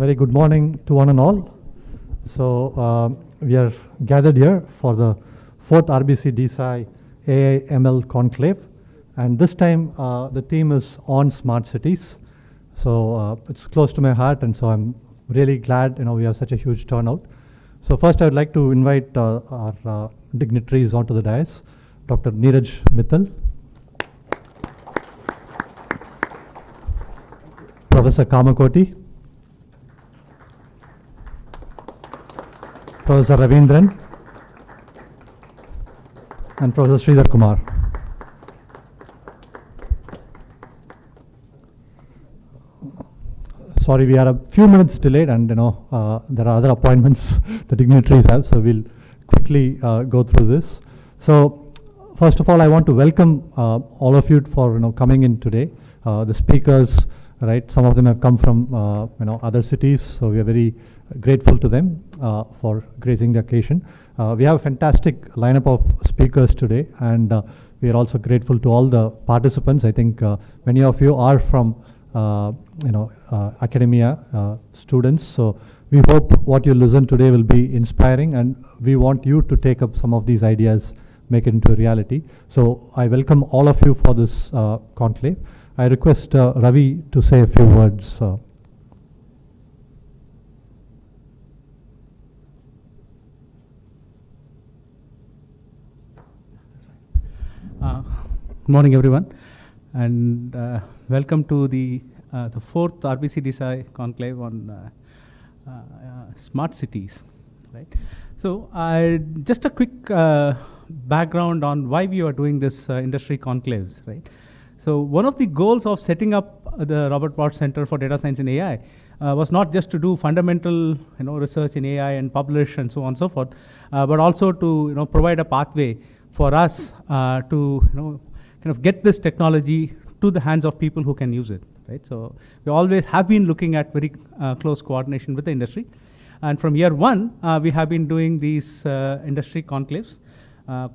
Very good morning to one and all. So we are gathered here for the 4th RBCDSAI AI ML Conclave, and this time the theme is on smart cities. So it's close to my heart, and so I'm really glad we have such a huge turnout. So first I would like to invite our dignitaries onto the dais. Dr. Neeraj Mittal, Professor Kamakoti, Professor Ravindran, and Professor Sridhar Kumar. Sorry, we are a few minutes delayed, and there are other appointments the dignitaries have, so we'll quickly go through this. So first of all, I want to welcome all of you for coming in today. The speakers, right? Some of them have come from other cities, so we are very grateful to them for gracing the occasion. We have a fantastic lineup of speakers today, and we are also grateful to all the participants. I think many of you are from academia, students, so we hope what you listen today will be inspiring, and we want you to take up some of these ideas, make it into a reality. So I welcome all of you for this conclave. I request Ravi to say a few words. Good morning, everyone, and welcome to the 4th RBCDSAI conclave on smart cities. Right. So, just a quick background on why we are doing this industry conclaves. Right. So, one of the goals of setting up the Robert Bosch Center for Data Science and AI was not just to do fundamental research in AI and publish and so on and so forth, but also to provide a pathway for us to kind of get this technology to the hands of people who can use it. Right. So we always have been looking at very close coordination with the industry, and from year one we have been doing these industry conclaves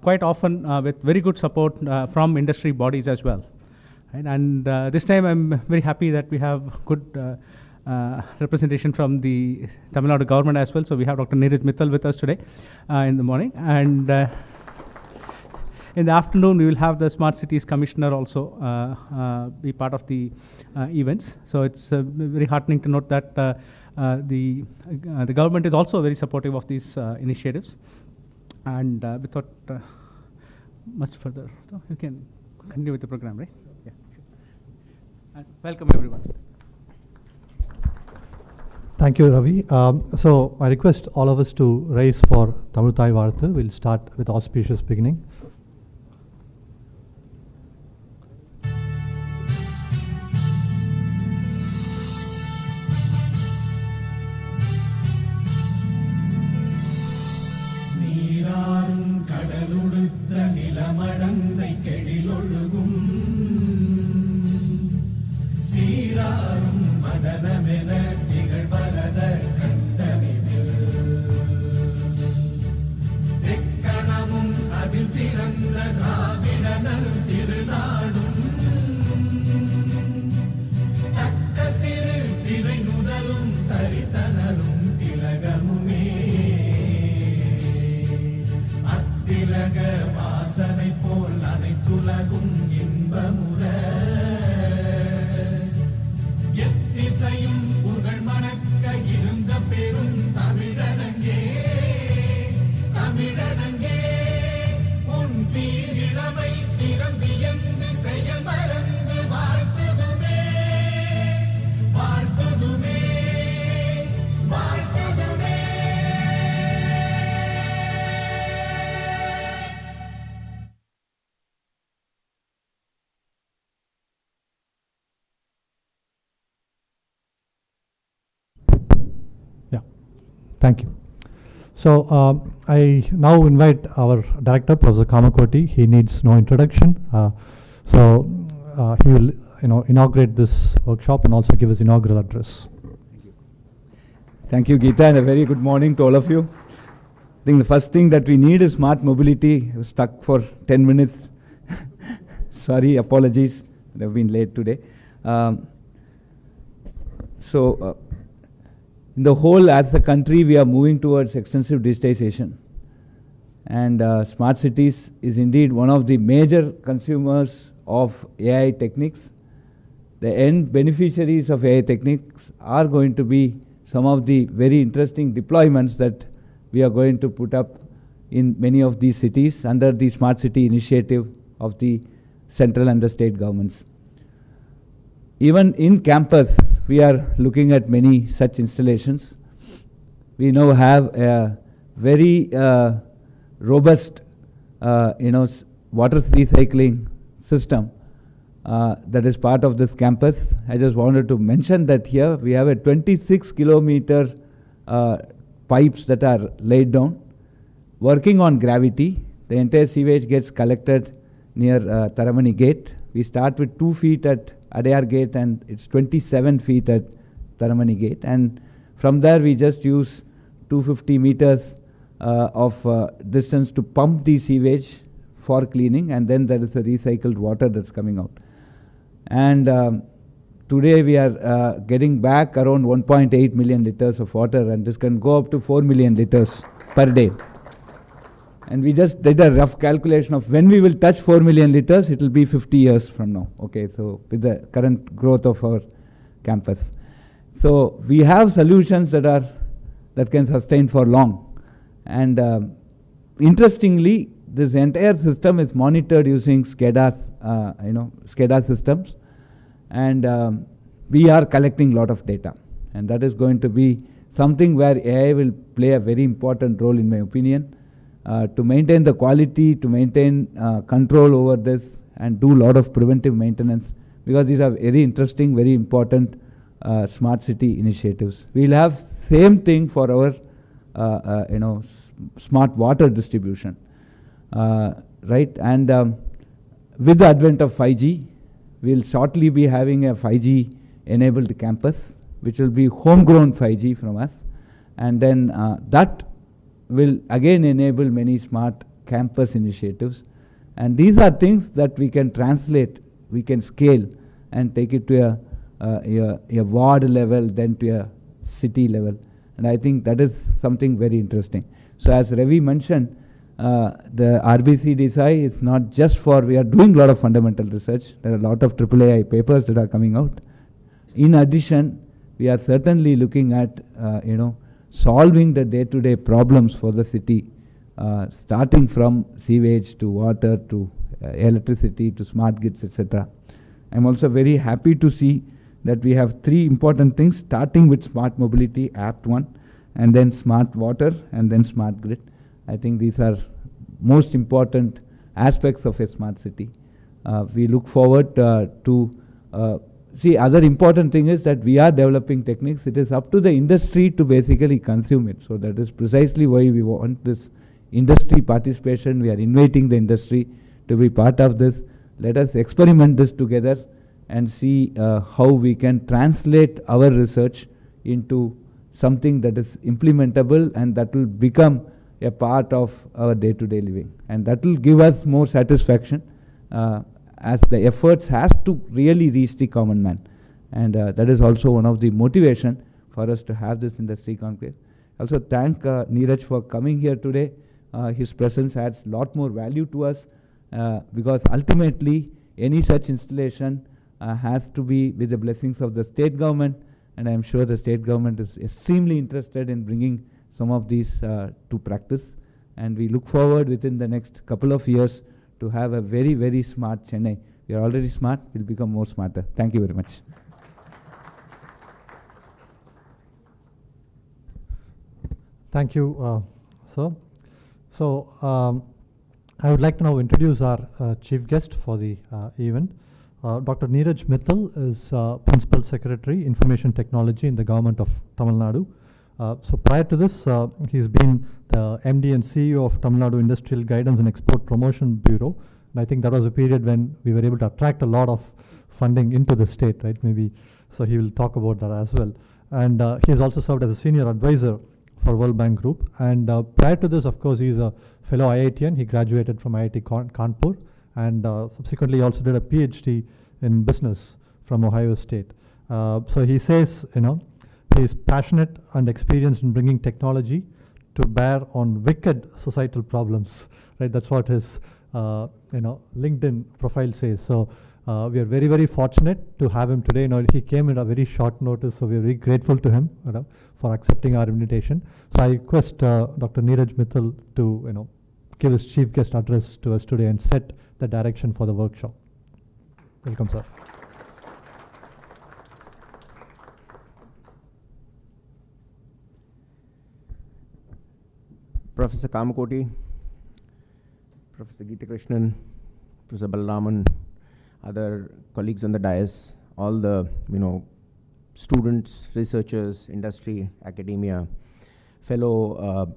quite often with very good support from industry bodies as well. Right. And this time I'm very happy that we have good representation from the Tamil Nadu government as well. So we have Dr. Neeraj Mittal with us today in the morning, and in the afternoon we will have the Smart Cities Commissioner also be part of the events. So it's very heartening to note that the government is also very supportive of these initiatives. And without much further, you can continue with the program, right? Yeah. And welcome everyone. Thank you, Ravi. So I request all of us to rise for Tamil Thai Varthu. We'll start with auspicious beginning. Thank you. So I now invite our director, Professor Kamakoti. He needs no introduction. So he will inaugurate this workshop and also give his inaugural address. Thank you. Thank you, Geeta, and a very good morning to all of you. I think the first thing that we need is smart mobility. I was stuck for 10 minutes. Sorry, apologies. I've been late today. in the whole, as a country, we are moving towards extensive digitization. And smart cities is indeed one of the major consumers of AI techniques. The end beneficiaries of AI techniques are going to be some of the very interesting deployments that we are going to put up in many of these cities under the Smart City initiative of the central and the state governments. Even in campus, we are looking at many such installations. We now have a very robust, water recycling system that is part of this campus. I just wanted to mention that here we have a 26-kilometer pipes that are laid down, working on gravity. The entire sewage gets collected near Taramani Gate. We start with 2 feet at Adayar Gate, and it's 27 feet at Taramani Gate. And from there, we just use 250 meters of distance to pump the sewage for cleaning, and then there is a recycled water that's coming out. And today we are getting back around 1.8 million liters of water, and this can go up to 4 million liters per day. And we just did a rough calculation of when we will touch 4 million liters, it will be 50 years from now. Okay, so with the current growth of our campus. So we have solutions that can sustain for long. And interestingly, this entire system is monitored using SCADA systems. And we are collecting a lot of data. And that is going to be something where AI will play a very important role, in my opinion. To maintain the quality, to maintain control over this, and do a lot of preventive maintenance, because these are very interesting, very important smart city initiatives. We'll have same thing for our smart water distribution, right? And with the advent of 5G, we'll shortly be having a 5G enabled campus, which will be homegrown 5G from us, and then that will again enable many smart campus initiatives. And these are things that we can translate, we can scale, and take it to a ward level, then to a city level. And I think that is something very interesting. So as Ravi mentioned, the RBCDSAI is not just for, we are doing a lot of fundamental research. There are a lot of AAA papers that are coming out. In addition, we are certainly looking at, solving the day-to-day problems for the city, starting from sewage to water to electricity to smart grids, etc. I'm also very happy to see that we have 3 important things, starting with smart mobility, Act 1, and then smart water, and then smart grid. I think these are most important aspects of a smart city. We look forward to see, other important thing is that we are developing techniques. It is up to the industry to basically consume it. So that is precisely why we want this industry participation. We are inviting the industry to be part of this. Let us experiment this together and see how we can translate our research into something that is implementable and that will become a part of our day-to-day living. And that will give us more satisfaction as the efforts has to really reach the common man. And that is also one of the motivation for us to have this industry conclave. Also thank Neeraj for coming here today. His presence adds a lot more value to us because ultimately any such installation has to be with the blessings of the state government, and I am sure the state government is extremely interested in bringing some of these to practice. And we look forward within the next couple of years to have a very, very smart Chennai. We are already smart, we'll become more smarter. Thank you very much. Thank you, sir. So I would like to now introduce our chief guest for the event. Dr. Neeraj Mittal is Principal Secretary, Information Technology in the Government of Tamil Nadu. So prior to this, he's been the MD and CEO of Tamil Nadu Industrial Guidance and Export Promotion Bureau. And I think that was a period when we were able to attract a lot of funding into the state, right? Maybe, so he will talk about that as well. And he has also served as a senior advisor for World Bank Group. And prior to this, of course, he's a fellow IITian. He graduated from IIT Kanpur, and subsequently also did a PhD in business from Ohio State. So he says, He is passionate and experienced in bringing technology to bear on wicked societal problems. Right, that's what his LinkedIn profile says. So we are very, very fortunate to have him today. He came in a very short notice, so we are very grateful to him for accepting our invitation. So I request Dr. Neeraj Mittal to give his chief guest address to us today and set the direction for the workshop. Welcome, sir. Professor Kamakoti, Professor Geeta Krishnan, Professor Balraman, other colleagues on the dais, all the students, researchers, industry, academia, fellow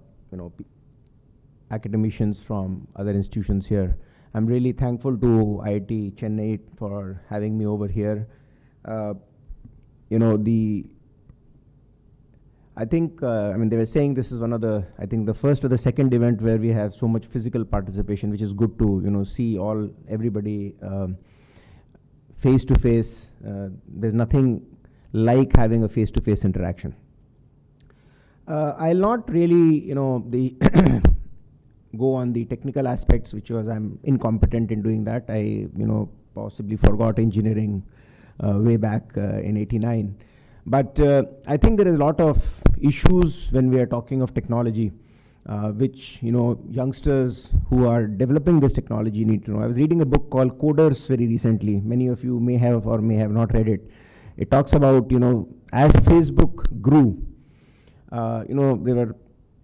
academicians from other institutions here. I'm really thankful to IIT Chennai for having me over here. I think, they were saying this is one of the, the first or the second event where we have so much physical participation, which is good to, see everybody face to face. There's nothing like having a face to face interaction. I'll not really, go on the technical aspects, I'm incompetent in doing that. I, possibly forgot engineering way back in '89. But I think there is a lot of issues when we are talking of technology, which youngsters who are developing this technology need to know. I was reading a book called Coders very recently. Many of you may have or may have not read it. It talks about as Facebook grew, there were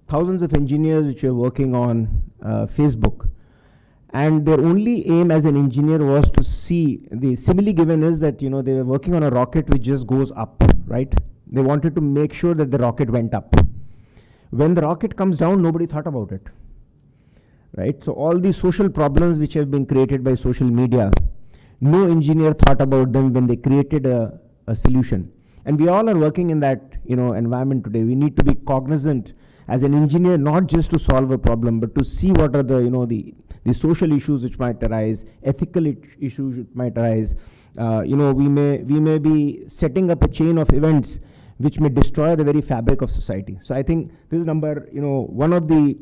thousands of engineers which were working on Facebook, and their only aim as an engineer was to see, the simile given is that they were working on a rocket which just goes up, right? They wanted to make sure that the rocket went up. When the rocket comes down, nobody thought about it, right? So all these social problems which have been created by social media, no engineer thought about them when they created a solution. And we all are working in that environment today. We need to be cognizant as an engineer, not just to solve a problem, but to see what are the social issues which might arise, ethical issues which might arise. We may be setting up a chain of events which may destroy the very fabric of society. So I think this is one of the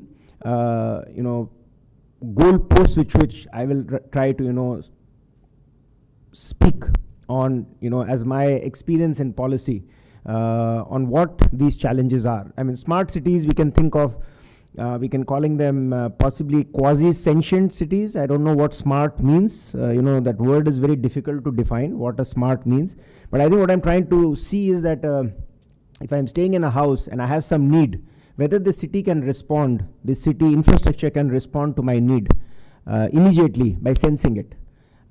goal posts which I will try to speak on as my experience in policy on what these challenges are. Smart cities, we can think of, we can calling them possibly quasi-sentient cities. I don't know what smart means. That word is very difficult to define, what a smart means. But I think what I'm trying to see is that if I'm staying in a house and I have some need, whether the city can respond, the city infrastructure can respond to my need immediately by sensing it.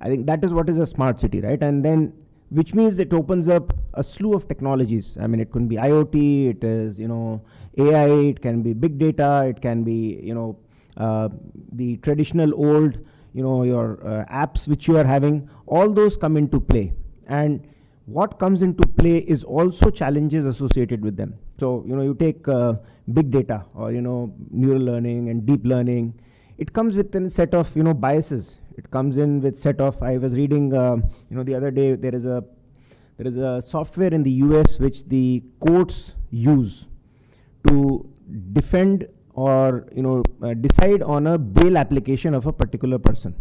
I think that is what is a smart city, right? And then, which means it opens up a slew of technologies. It can be IoT, it is, AI, it can be big data, it can be, the traditional old, your apps which you are having, all those come into play. And what comes into play is also challenges associated with them. So, you take big data or, neural learning and deep learning, it comes with a set of, biases. It comes in with set of, I was reading, the other day, there is a software in the US which the courts use to defend or, decide on a bail application of a particular person,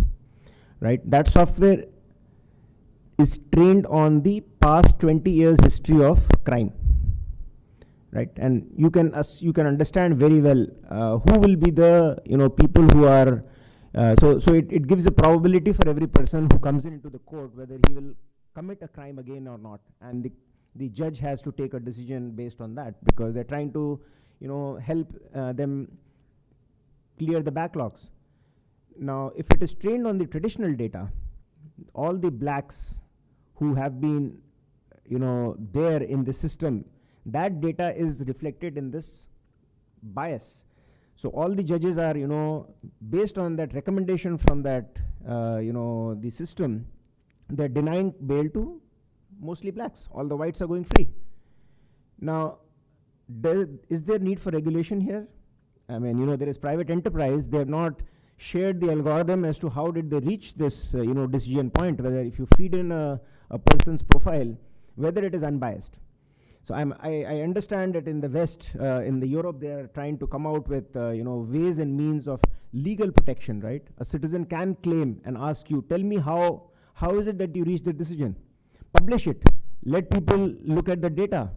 right? That software is trained on the past 20 years history of crime, right? And you can understand very well who will be the, people who are, so it gives a probability for every person who comes into the court whether he will commit a crime again or not, and the judge has to take a decision based on that, because they're trying to help them clear the backlogs. Now if it is trained on the traditional data, all the blacks who have been there in the system, that data is reflected in this bias. So all the judges are, based on that recommendation from that, the system, they're denying bail to mostly blacks. All the whites are going free. Now, is there need for regulation here? There is private enterprise. They have not shared the algorithm as to how did they reach this, decision point, whether if you feed in a person's profile, whether it is unbiased. So I understand that in the West, in the Europe, they are trying to come out with ways and means of legal protection, right? A citizen can claim and ask you, tell me how is it that you reached the decision? Publish it. Let people look at the data.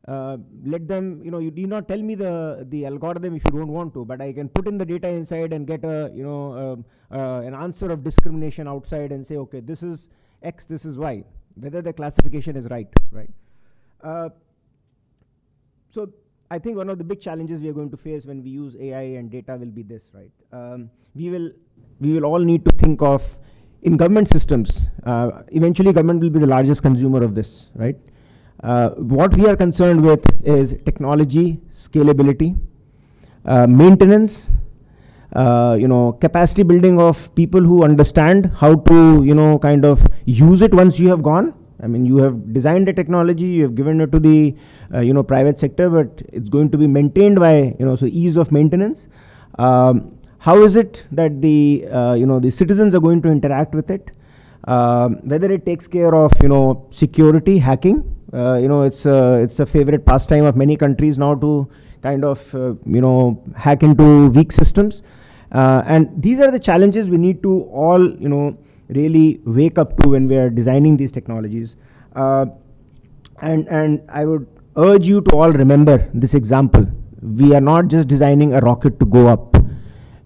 Let them, you need not tell me the algorithm if you don't want to, but I can put in the data inside and get an answer of discrimination outside and say, okay, this is X, this is Y, whether the classification is right? So I think one of the big challenges we are going to face when we use AI and data will be this, right? We will all need to think of, in government systems, eventually government will be the largest consumer of this, right? What we are concerned with is technology, scalability, maintenance, capacity building of people who understand how to, kind of use it once you have gone. I mean, you have designed a technology, you have given it to the, private sector, but it's going to be maintained by, so ease of maintenance. How is it that the citizens are going to interact with it? Whether it takes care of, security, hacking. It's a favorite pastime of many countries now to kind of, hack into weak systems. And these are the challenges we need to all, really wake up to when we are designing these technologies. And I would urge you to all remember this example. We are not just designing a rocket to go up.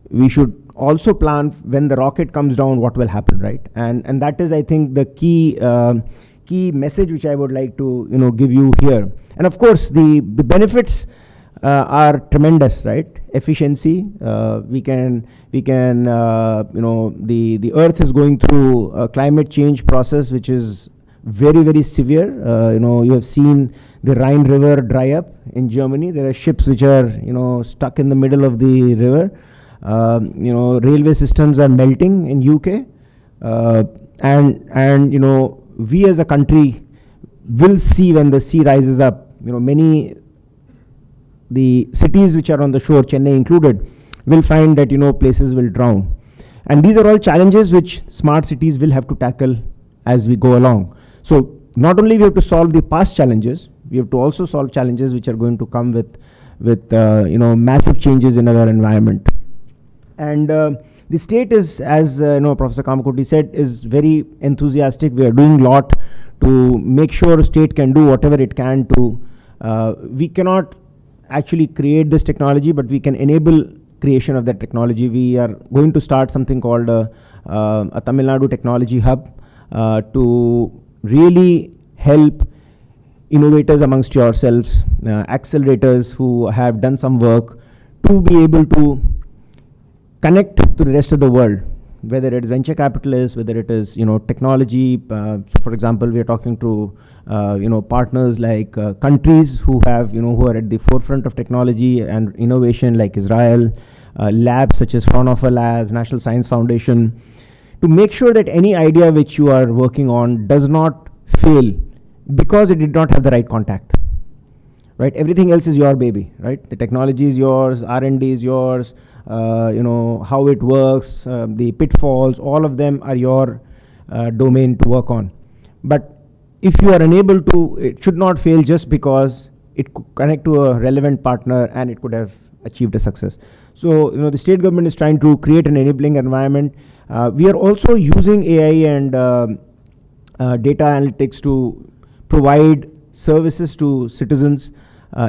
We should also plan when the rocket comes down, what will happen, right? And that is, I think, the key message which I would like to, give you here. And of course, the benefits are tremendous, right? Efficiency. We can. The Earth is going through a climate change process, which is very, very severe. You have seen the Rhine River dry up in Germany. There are ships which are, stuck in the middle of the river. Railway systems are melting in UK, and we as a country will see when the sea rises up. The cities which are on the shore, Chennai included, will find that places will drown, and these are all challenges which smart cities will have to tackle as we go along. So not only we have to solve the past challenges, we have to also solve challenges which are going to come with massive changes in our environment. And the state is, as Professor Kamakoti said, is very enthusiastic. We are doing a lot to make sure state can do whatever it can to. We cannot actually create this technology, but we can enable creation of that technology. We are going to start something called a Tamil Nadu Technology Hub to really help innovators amongst yourselves, accelerators who have done some work, to be able to connect to the rest of the world, whether it is venture capitalists, whether it is technology. So for example, we are talking to partners like countries who have who are at the forefront of technology and innovation, like Israel, labs such as Fraunhofer Labs, National Science Foundation, to make sure that any idea which you are working on does not fail because it did not have the right contact. Right? Everything else is your baby, right? The technology is yours, R&D is yours, how it works, the pitfalls, all of them are your domain to work on. But if you are unable to, it should not fail just because it could connect to a relevant partner and it could have achieved a success. So, the state government is trying to create an enabling environment. We are also using AI and data analytics to provide services to citizens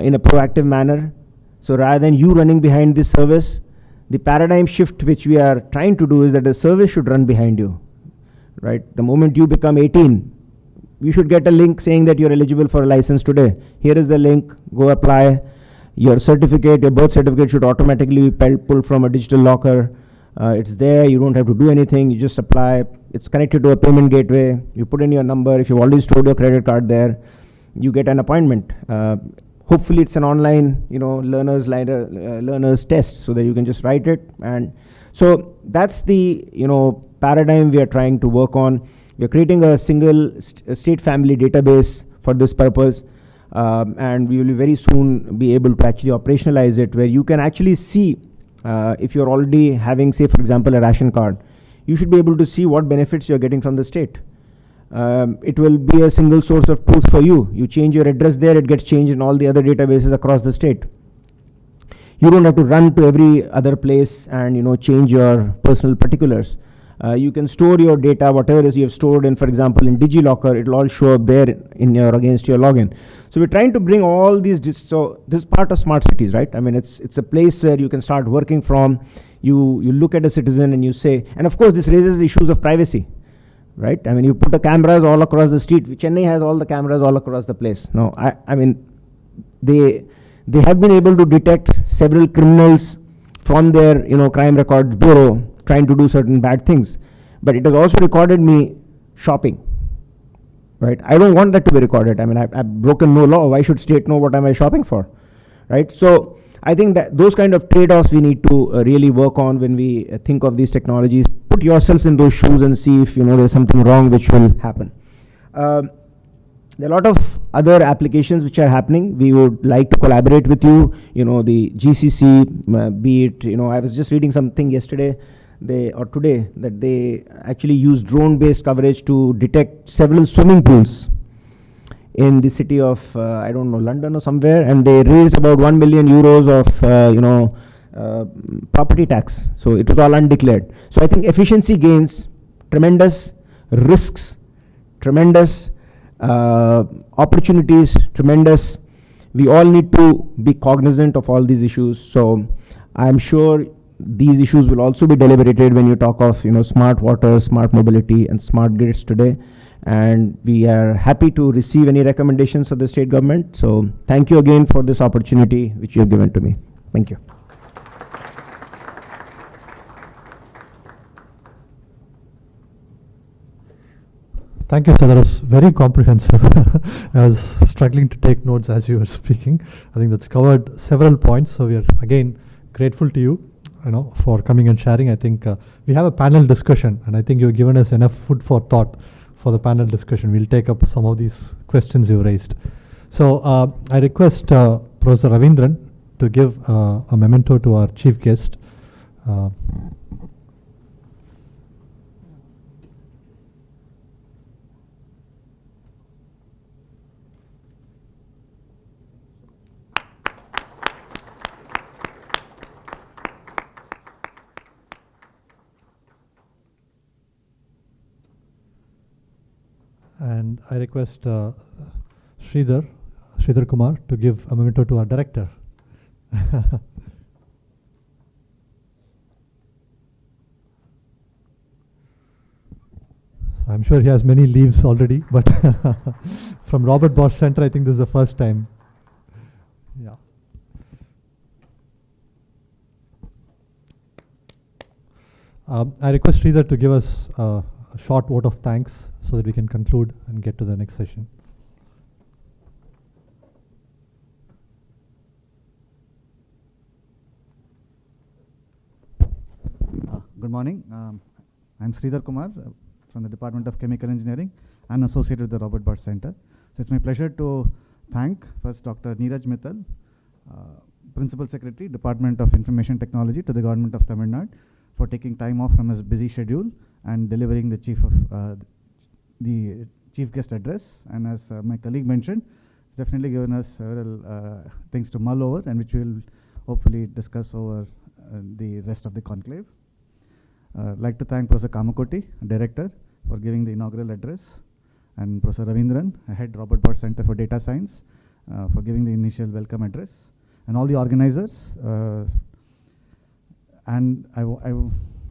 in a proactive manner. So rather than you running behind this service, the paradigm shift which we are trying to do is that the service should run behind you, right? The moment you become 18, you should get a link saying that you're eligible for a license today. Here is the link, go apply. Your certificate, your birth certificate should automatically be pulled from a digital locker. It's there, you don't have to do anything, you just apply. It's connected to a payment gateway. You put in your number. If you've already stored your credit card there, you get an appointment. Hopefully it's an online, learner's test so that you can just write it. And so that's the, paradigm we are trying to work on. We are creating a single state family database for this purpose. And we will very soon be able to actually operationalize it, where you can actually see if you're already having, say, for example, a ration card, you should be able to see what benefits you're getting from the state. it will be a single source of truth for you. You change your address there, it gets changed in all the other databases across the state. You don't have to run to every other place and change your personal particulars. You can store your data, whatever it is you have stored in, for example, in DigiLocker, it'll all show up there in your against your login. So we're trying to bring all these. So this is part of smart cities, right? I mean, it's a place where you can start working from. You look at a citizen and you say, and of course this raises issues of privacy, right? I mean, you put the cameras all across the street. Chennai has all the cameras all across the place. No, I mean, they have been able to detect several criminals from their crime records bureau trying to do certain bad things, but it has also recorded me shopping, right? I don't want that to be recorded. I mean, I've broken no law. Why should state know what am I shopping for, right? So I think that those kind of trade-offs we need to really work on when we think of these technologies. Put yourselves in those shoes and see if there's something wrong which will happen. There are a lot of other applications which are happening. We would like to collaborate with you. The GCC, be it, I was just reading something yesterday or today that they actually use drone-based coverage to detect several swimming pools in the city of, I don't know, London or somewhere, and they raised about 1 million euros of, property tax. So it was all undeclared. So I think efficiency gains, tremendous risks, tremendous opportunities, tremendous. We all need to be cognizant of all these issues. So I'm sure these issues will also be deliberated when you talk of smart water, smart mobility, and smart grids today. And we are happy to receive any recommendations for the state government. So thank you again for this opportunity which you have given to me. Thank you. Thank you, sir. That was very comprehensive. I was struggling to take notes as you were speaking. I think that's covered several points. So we are again grateful to you, for coming and sharing. I think we have a panel discussion, and I think you've given us enough food for thought for the panel discussion. We'll take up some of these questions you raised. So I request Professor Ravindran to give a memento to our chief guest. And I request Sridhar Kumar to give a memento to our director. So I'm sure he has many leaves already, but from Robert Bosch Center, I think this is the first time. Yeah. I request Sridhar to give us a short vote of thanks so that we can conclude and get to the next session. Good morning. I'm Sridhar Kumar from the Department of Chemical Engineering and associated with the Robert Bosch Center. So it's my pleasure to thank first Dr. Neeraj Mittal, Principal Secretary, Department of Information Technology to the Government of Tamil Nadu for taking time off from his busy schedule and delivering the chief guest address. And as my colleague mentioned, it's definitely given us several things to mull over, and which we'll hopefully discuss over the rest of the conclave. I'd like to thank Professor Kamakoti, Director, for giving the inaugural address, and Professor Ravindran, Head Robert Bosch Center for Data Science, for giving the initial welcome address, and all the organizers. And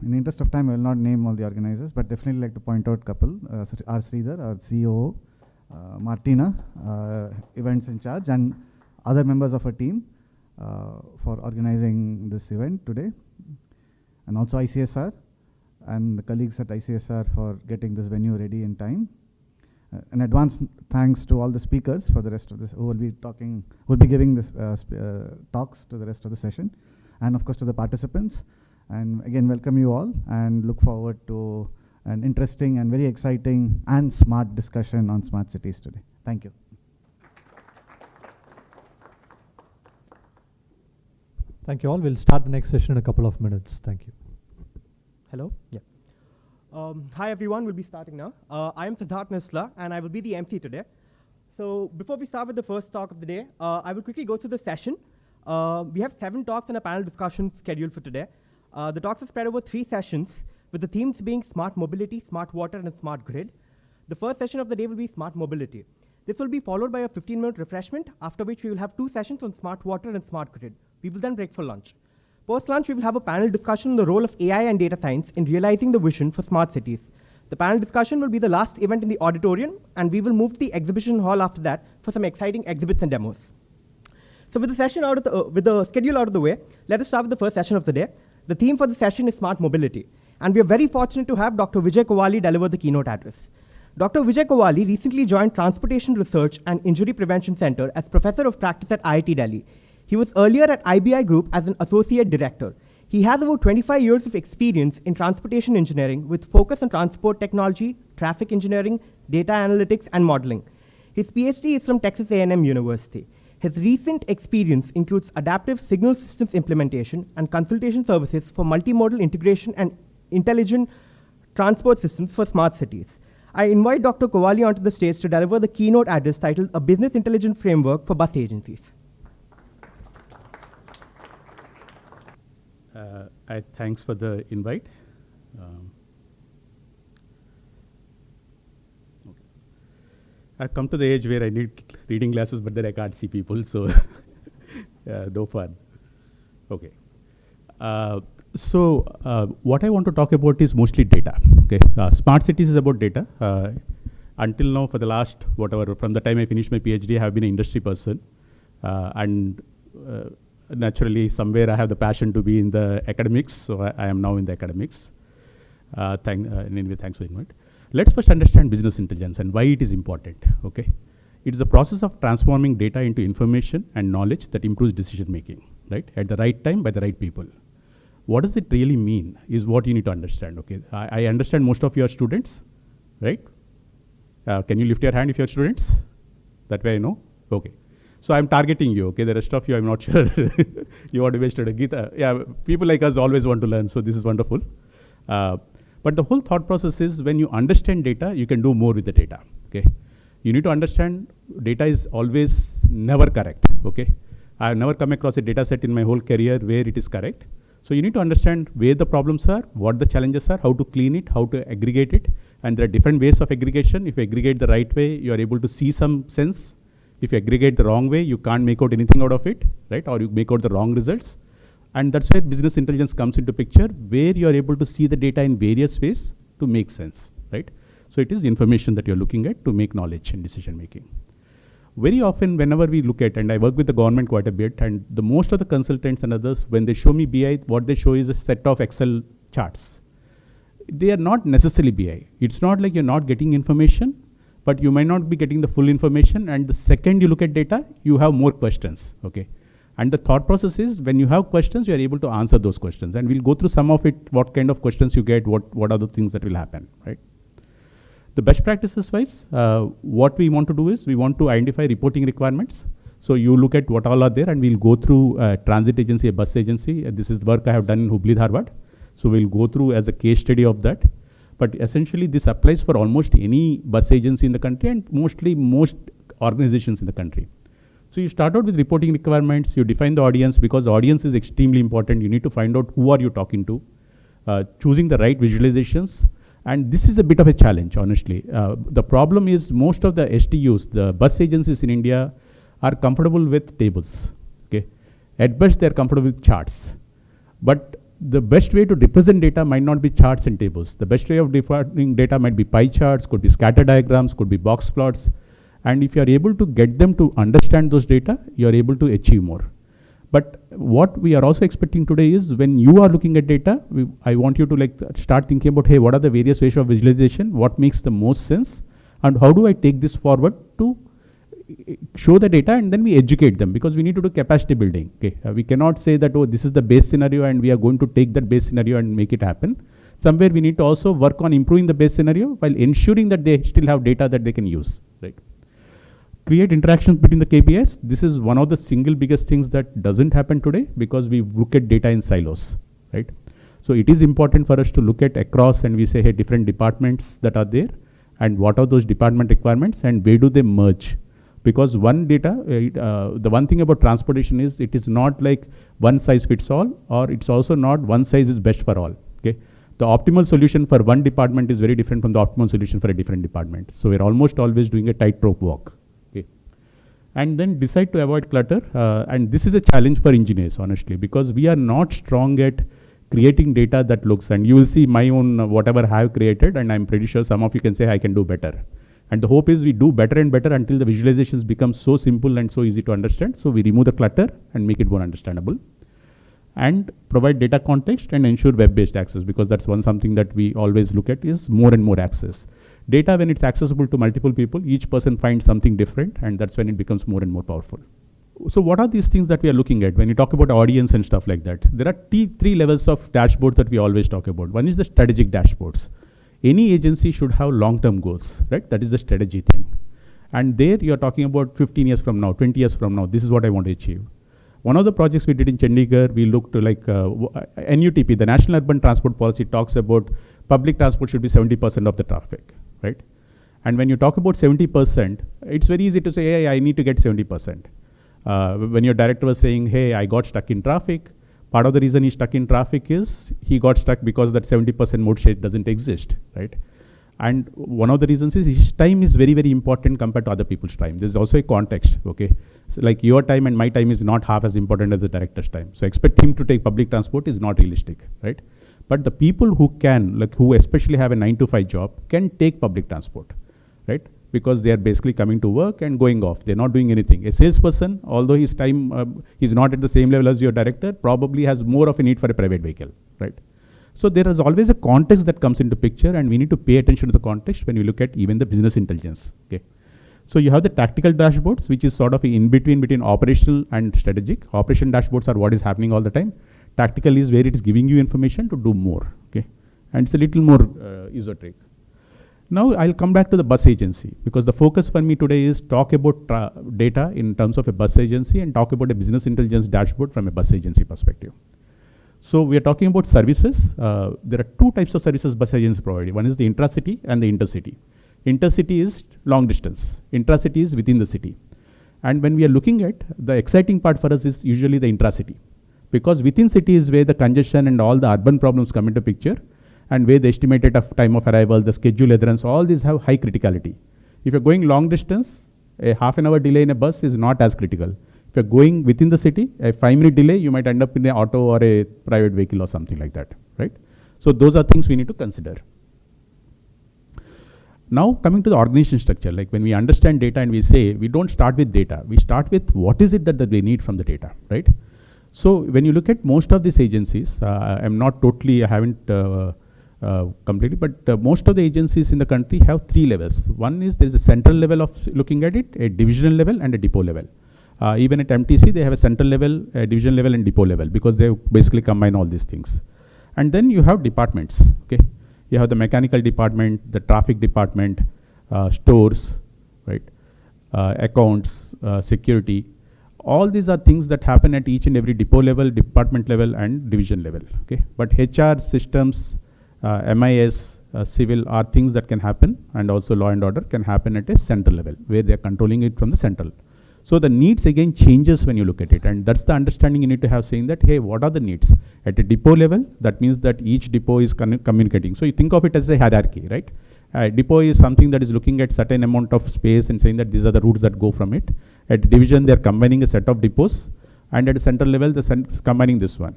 in the interest of time, I will not name all the organizers, but definitely like to point out a couple. R. Sridhar, our CEO, Martina, events in charge, and other members of our team for organizing this event today. And also ICSR and the colleagues at ICSR for getting this venue ready in time. An advance thanks to all the speakers for the rest of this, who will be giving this talks to the rest of the session. And of course to the participants. And again, welcome you all and look forward to an interesting and very exciting and smart discussion on smart cities today. Thank you. Thank you all. We'll start the next session in a couple of minutes. Thank you. Hello. Yeah. Hi everyone, we'll be starting now. I am Siddharth Nisla and I will be the MC today. So before we start with the first talk of the day, I will quickly go through the session. We have 7 talks and a panel discussion scheduled for today. The talks are spread over 3 sessions, with the themes being smart mobility, smart water, and smart grid. The first session of the day will be smart mobility. This will be followed by a 15-minute refreshment, after which we will have 2 sessions on smart water and smart grid. We will then break for lunch. Post-lunch, we will have a panel discussion on the role of AI and data science in realizing the vision for smart cities. The panel discussion will be the last event in the auditorium, and we will move to the exhibition hall after that for some exciting exhibits and demos. So with the session with the schedule out of the way, let us start with the first session of the day. The theme for the session is smart mobility, and we are very fortunate to have Dr. Vijay Kovvali deliver the keynote address. Dr. Vijay Kovvali recently joined Transportation Research and Injury Prevention Center as Professor of Practice at IIT Delhi. He was earlier at IBI Group as an Associate Director. He has over 25 years of experience in transportation engineering with focus on transport technology, traffic engineering, data analytics, and modeling. His PhD is from Texas A&M University. His recent experience includes adaptive signal systems implementation and consultation services for multimodal integration and intelligent transport systems for smart cities. I invite Dr. Kovvali onto the stage to deliver the keynote address titled A Business Intelligence Framework for Bus Agencies. Thanks for the invite. Okay. I've come to the age where I need reading glasses, but then I can't see people, so no fun. Okay. What I want to talk about is mostly data. Okay, smart cities is about data. Until now, for the last from the time I finished my PhD, I have been an industry person, and naturally, somewhere I have the passion to be in the academics, so I am now in the academics. Anyway, thanks for the invite. Let's first understand business intelligence and why it is important. Okay, it is the process of transforming data into information and knowledge that improves decision making, right? At the right time by the right people. What does it really mean is what you need to understand. Okay, I understand most of your students, right? Can you lift your hand if you're students? That way I know. Okay. So I'm targeting you, okay? The rest of you, I'm not sure. You want to be a student. Geeta, yeah, people like us always want to learn, so this is wonderful. But the whole thought process is when you understand data, you can do more with the data, okay? You need to understand data is always never correct, okay? I've never come across a data set in my whole career where it is correct. So you need to understand where the problems are, what the challenges are, how to clean it, how to aggregate it. And there are different ways of aggregation. If you aggregate the right way, you are able to see some sense. If you aggregate the wrong way, you can't make out anything out of it, right? Or you make out the wrong results. And that's where business intelligence comes into picture, where you are able to see the data in various ways to make sense, right? So it is information that you're looking at to make knowledge and decision making. Very often, whenever we look at, and I work with the government quite a bit, and the most of the consultants and others, when they show me BI, what they show is a set of Excel charts. They are not necessarily BI. It's not like you're not getting information, but you might not be getting the full information, and the second you look at data, you have more questions, okay? And the thought process is, when you have questions, you are able to answer those questions. And we'll go through some of it, what kind of questions you get, what are the things that will happen, right? The best practices wise, what we want to do is, we want to identify reporting requirements. So you look at what all are there, and we'll go through a transit agency, a bus agency. This is the work I have done in Hubli, Dharwad. So we'll go through as a case study of that. But essentially, this applies for almost any bus agency in the country and mostly most organizations in the country. So you start out with reporting requirements, you define the audience, because the audience is extremely important. You need to find out who are you talking to, choosing the right visualizations. And this is a bit of a challenge, honestly. The problem is most of the STUs, the bus agencies in India, are comfortable with tables, okay? At best, they're comfortable with charts. But the best way to represent data might not be charts and tables. The best way of defining data might be pie charts, could be scatter diagrams, could be box plots. And if you're able to get them to understand those data, you're able to achieve more. But what we are also expecting today is, when you are looking at data, I want you to start thinking about, hey, what are the various ways of visualization? What makes the most sense? And how do I take this forward to show the data, and then we educate them, because we need to do capacity building. Okay, we cannot say that, oh, this is the base scenario and we are going to take that base scenario and make it happen. Somewhere we need to also work on improving the base scenario while ensuring that they still have data that they can use, right? Create interactions between the KPIs. This is one of the single biggest things that doesn't happen today, because we look at data in silos, right? So it is important for us to look at across and we say, hey, different departments that are there and what are those department requirements and where do they merge? Because one data, the one thing about transportation is it is not like one size fits all, or it's also not one size is best for all. Okay, the optimal solution for one department is very different from the optimal solution for a different department. So we're almost always doing a tightrope walk. Okay, and then decide to avoid clutter. And this is a challenge for engineers, honestly, because we are not strong at creating data that looks. And you will see my own whatever I have created, and I'm pretty sure some of you can say I can do better. And the hope is we do better and better until the visualizations become so simple and so easy to understand. So we remove the clutter and make it more understandable. And provide data context and ensure web-based access, because that's something that we always look at is more and more access. Data, when it's accessible to multiple people, each person finds something different, and that's when it becomes more and more powerful. So what are these things that we are looking at when you talk about audience and stuff like that? There are three levels of dashboards that we always talk about. One is the strategic dashboards. Any agency should have long-term goals, right? That is the strategy thing. And there you're talking about 15 years from now, 20 years from now, this is what I want to achieve. One of the projects we did in Chandigarh, we looked to like NUTP, the National Urban Transport Policy, talks about public transport should be 70% of the traffic, right? And when you talk about 70%, it's very easy to say, hey, I need to get 70%. When your director was saying, hey, I got stuck in traffic, part of the reason he's stuck in traffic is he got stuck because that 70% mode share doesn't exist, right? And one of the reasons is his time is very, very important compared to other people's time. There's also a context, okay? So like your time and my time is not half as important as the director's time. So expect him to take public transport is not realistic, right? But the people who can, like who especially have a 9-to-5 job, can take public transport, right? Because they are basically coming to work and going off. They're not doing anything. A salesperson, although his time, he's not at the same level as your director, probably has more of a need for a private vehicle, right? So there is always a context that comes into picture, and we need to pay attention to the context when you look at even the business intelligence, okay? So you have the tactical dashboards, which is sort of in between operational and strategic. Operation dashboards are what is happening all the time. Tactical is where it is giving you information to do more, okay? And it's a little more esoteric. Now I'll come back to the bus agency, because the focus for me today is talk about data in terms of a bus agency and talk about a business intelligence dashboard from a bus agency perspective. So we are talking about services. There are two types of services bus agencies provide. One is the intracity and the intercity. Intercity is long distance. Intracity is within the city. And when we are looking at, the exciting part for us is usually the intracity, because within city is where the congestion and all the urban problems come into picture, and where the estimated time of arrival, the schedule adherence, all these have high criticality. If you're going long distance, a half-an-hour delay in a bus is not as critical. If you're going within the city, a 5-minute delay, you might end up in an auto or a private vehicle or something like that, right? So those are things we need to consider. Now coming to the organization structure, like when we understand data and we say, we don't start with data, we start with what is it that they need from the data, right? So when you look at most of these agencies, I'm not totally, I haven't completely, but most of the agencies in the country have 3 levels. One is there's a central level of looking at it, a divisional level and a depot level. Even at MTC, they have a central level, a division level and depot level, because they basically combine all these things. And then you have departments, okay? You have the mechanical department, the traffic department, stores, right? Accounts, security. All these are things that happen at each and every depot level, department level and division level, okay? But HR, systems, MIS, civil are things that can happen, and also law and order can happen at a central level where they are controlling it from the central. So the needs again changes when you look at it, and that's the understanding you need to have, saying that, hey, what are the needs? At a depot level, that means that each depot is communicating. So you think of it as a hierarchy, right? Depot is something that is looking at certain amount of space and saying that these are the routes that go from it. At division, they're combining a set of depots, and at a central level, they're combining this one,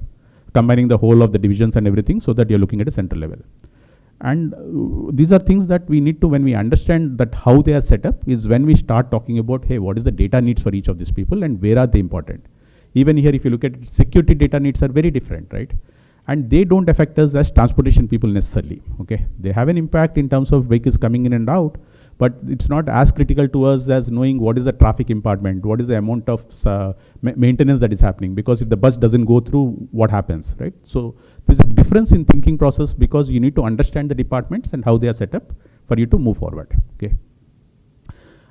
combining the whole of the divisions and everything, so that you're looking at a central level. And these are things that we need to, when we understand that how they are set up, is when we start talking about, hey, what is the data needs for each of these people and where are they important? Even here, if you look at it, security data needs are very different, right? And they don't affect us as transportation people necessarily, okay? They have an impact in terms of vehicles coming in and out, but it's not as critical to us as knowing what is the traffic impoundment, what is the amount of maintenance that is happening, because if the bus doesn't go through, what happens, right? So there's a difference in thinking process, because you need to understand the departments and how they are set up for you to move forward, okay?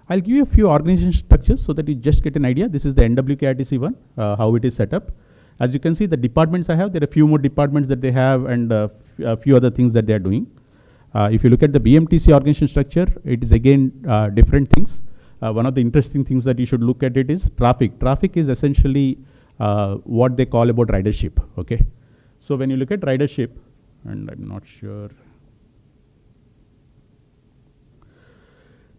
I'll give you a few organization structures so that you just get an idea. This is the NWKRTC one, how it is set up. As you can see, the departments I have, there are a few more departments that they have and a few other things that they are doing. If you look at the BMTC organization structure, it is again different things. One of the interesting things that you should look at it is traffic. Traffic is essentially what they call about ridership, okay? So when you look at ridership, and I'm not sure.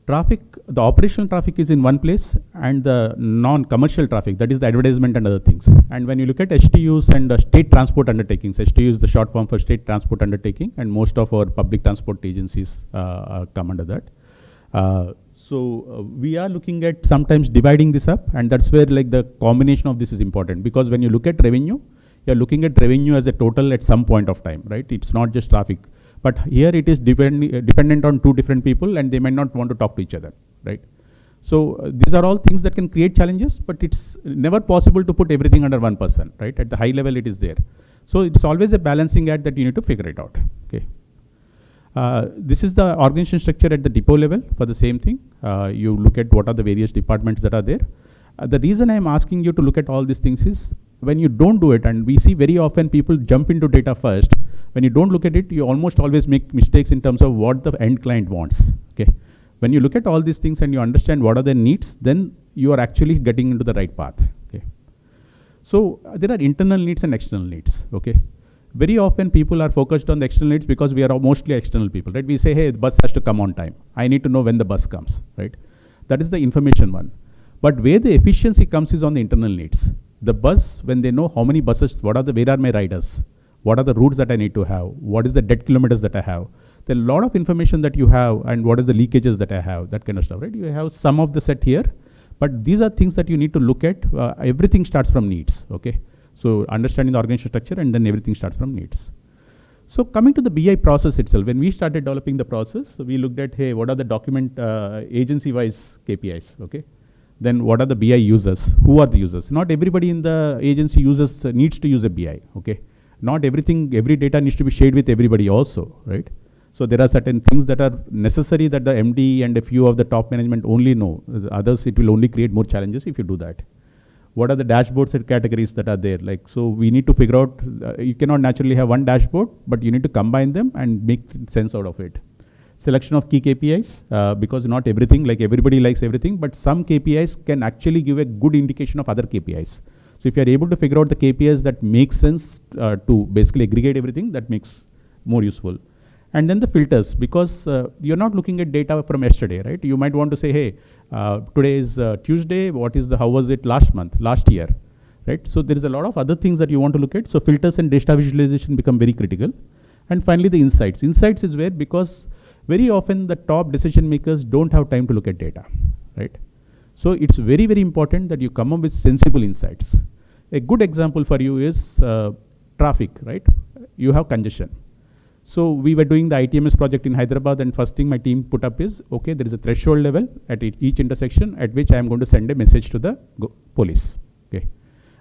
Traffic, the operational traffic is in one place, and the non-commercial traffic, that is the advertisement and other things. And when you look at STUs and state transport undertakings, STU is the short form for state transport undertaking, and most of our public transport agencies come under that. We are looking at sometimes dividing this up, and that's where like the combination of this is important, because when you look at revenue, you're looking at revenue as a total at some point of time, right? It's not just traffic. But here it is dependent on two different people, and they might not want to talk to each other, right? So these are all things that can create challenges, but it's never possible to put everything under one person, right? At the high level, it is there. So it's always a balancing act that you need to figure it out, okay? This is the organization structure at the depot level for the same thing. You look at what are the various departments that are there. The reason I'm asking you to look at all these things is when you don't do it, and we see very often people jump into data first. When you don't look at it, you almost always make mistakes in terms of what the end client wants, okay? When you look at all these things and you understand what are their needs, then you are actually getting into the right path, okay? So there are internal needs and external needs, okay? Very often people are focused on the external needs because we are mostly external people, right? We say, hey, the bus has to come on time. I need to know when the bus comes, right? That is the information one. But where the efficiency comes is on the internal needs. The bus, when they know how many buses, where are my riders? What are the routes that I need to have? What is the dead kilometers that I have? There are a lot of information that you have, and what is the leakages that I have, that kind of stuff, right? You have some of the set here, but these are things that you need to look at. Everything starts from needs, okay? So understanding the organizational structure, and then everything starts from needs. So coming to the BI process itself, when we started developing the process, we looked at, hey, what are the document agency-wise KPIs, okay? Then what are the BI users? Who are the users? Not everybody in the agency needs to use a BI, okay? Not every data needs to be shared with everybody also, right? So there are certain things that are necessary that the MD and a few of the top management only know. Others, it will only create more challenges if you do that. What are the dashboards and categories that are there? Like, so we need to figure out, you cannot naturally have one dashboard, but you need to combine them and make sense out of it. Selection of key KPIs, because not everything, like everybody likes everything, but some KPIs can actually give a good indication of other KPIs. So if you are able to figure out the KPIs that make sense to basically aggregate everything, that makes more useful. And then the filters, because you're not looking at data from yesterday, right? You might want to say, hey, today is Tuesday, how was it last month, last year, right? So there is a lot of other things that you want to look at. So filters and data visualization become very critical. And finally, the insights. Insights is where, because very often the top decision makers don't have time to look at data, right? So it's very, very important that you come up with sensible insights. A good example for you is traffic, right? You have congestion. So we were doing the ITMS project in Hyderabad, and first thing my team put up is, okay, there is a threshold level at each intersection at which I am going to send a message to the police, okay?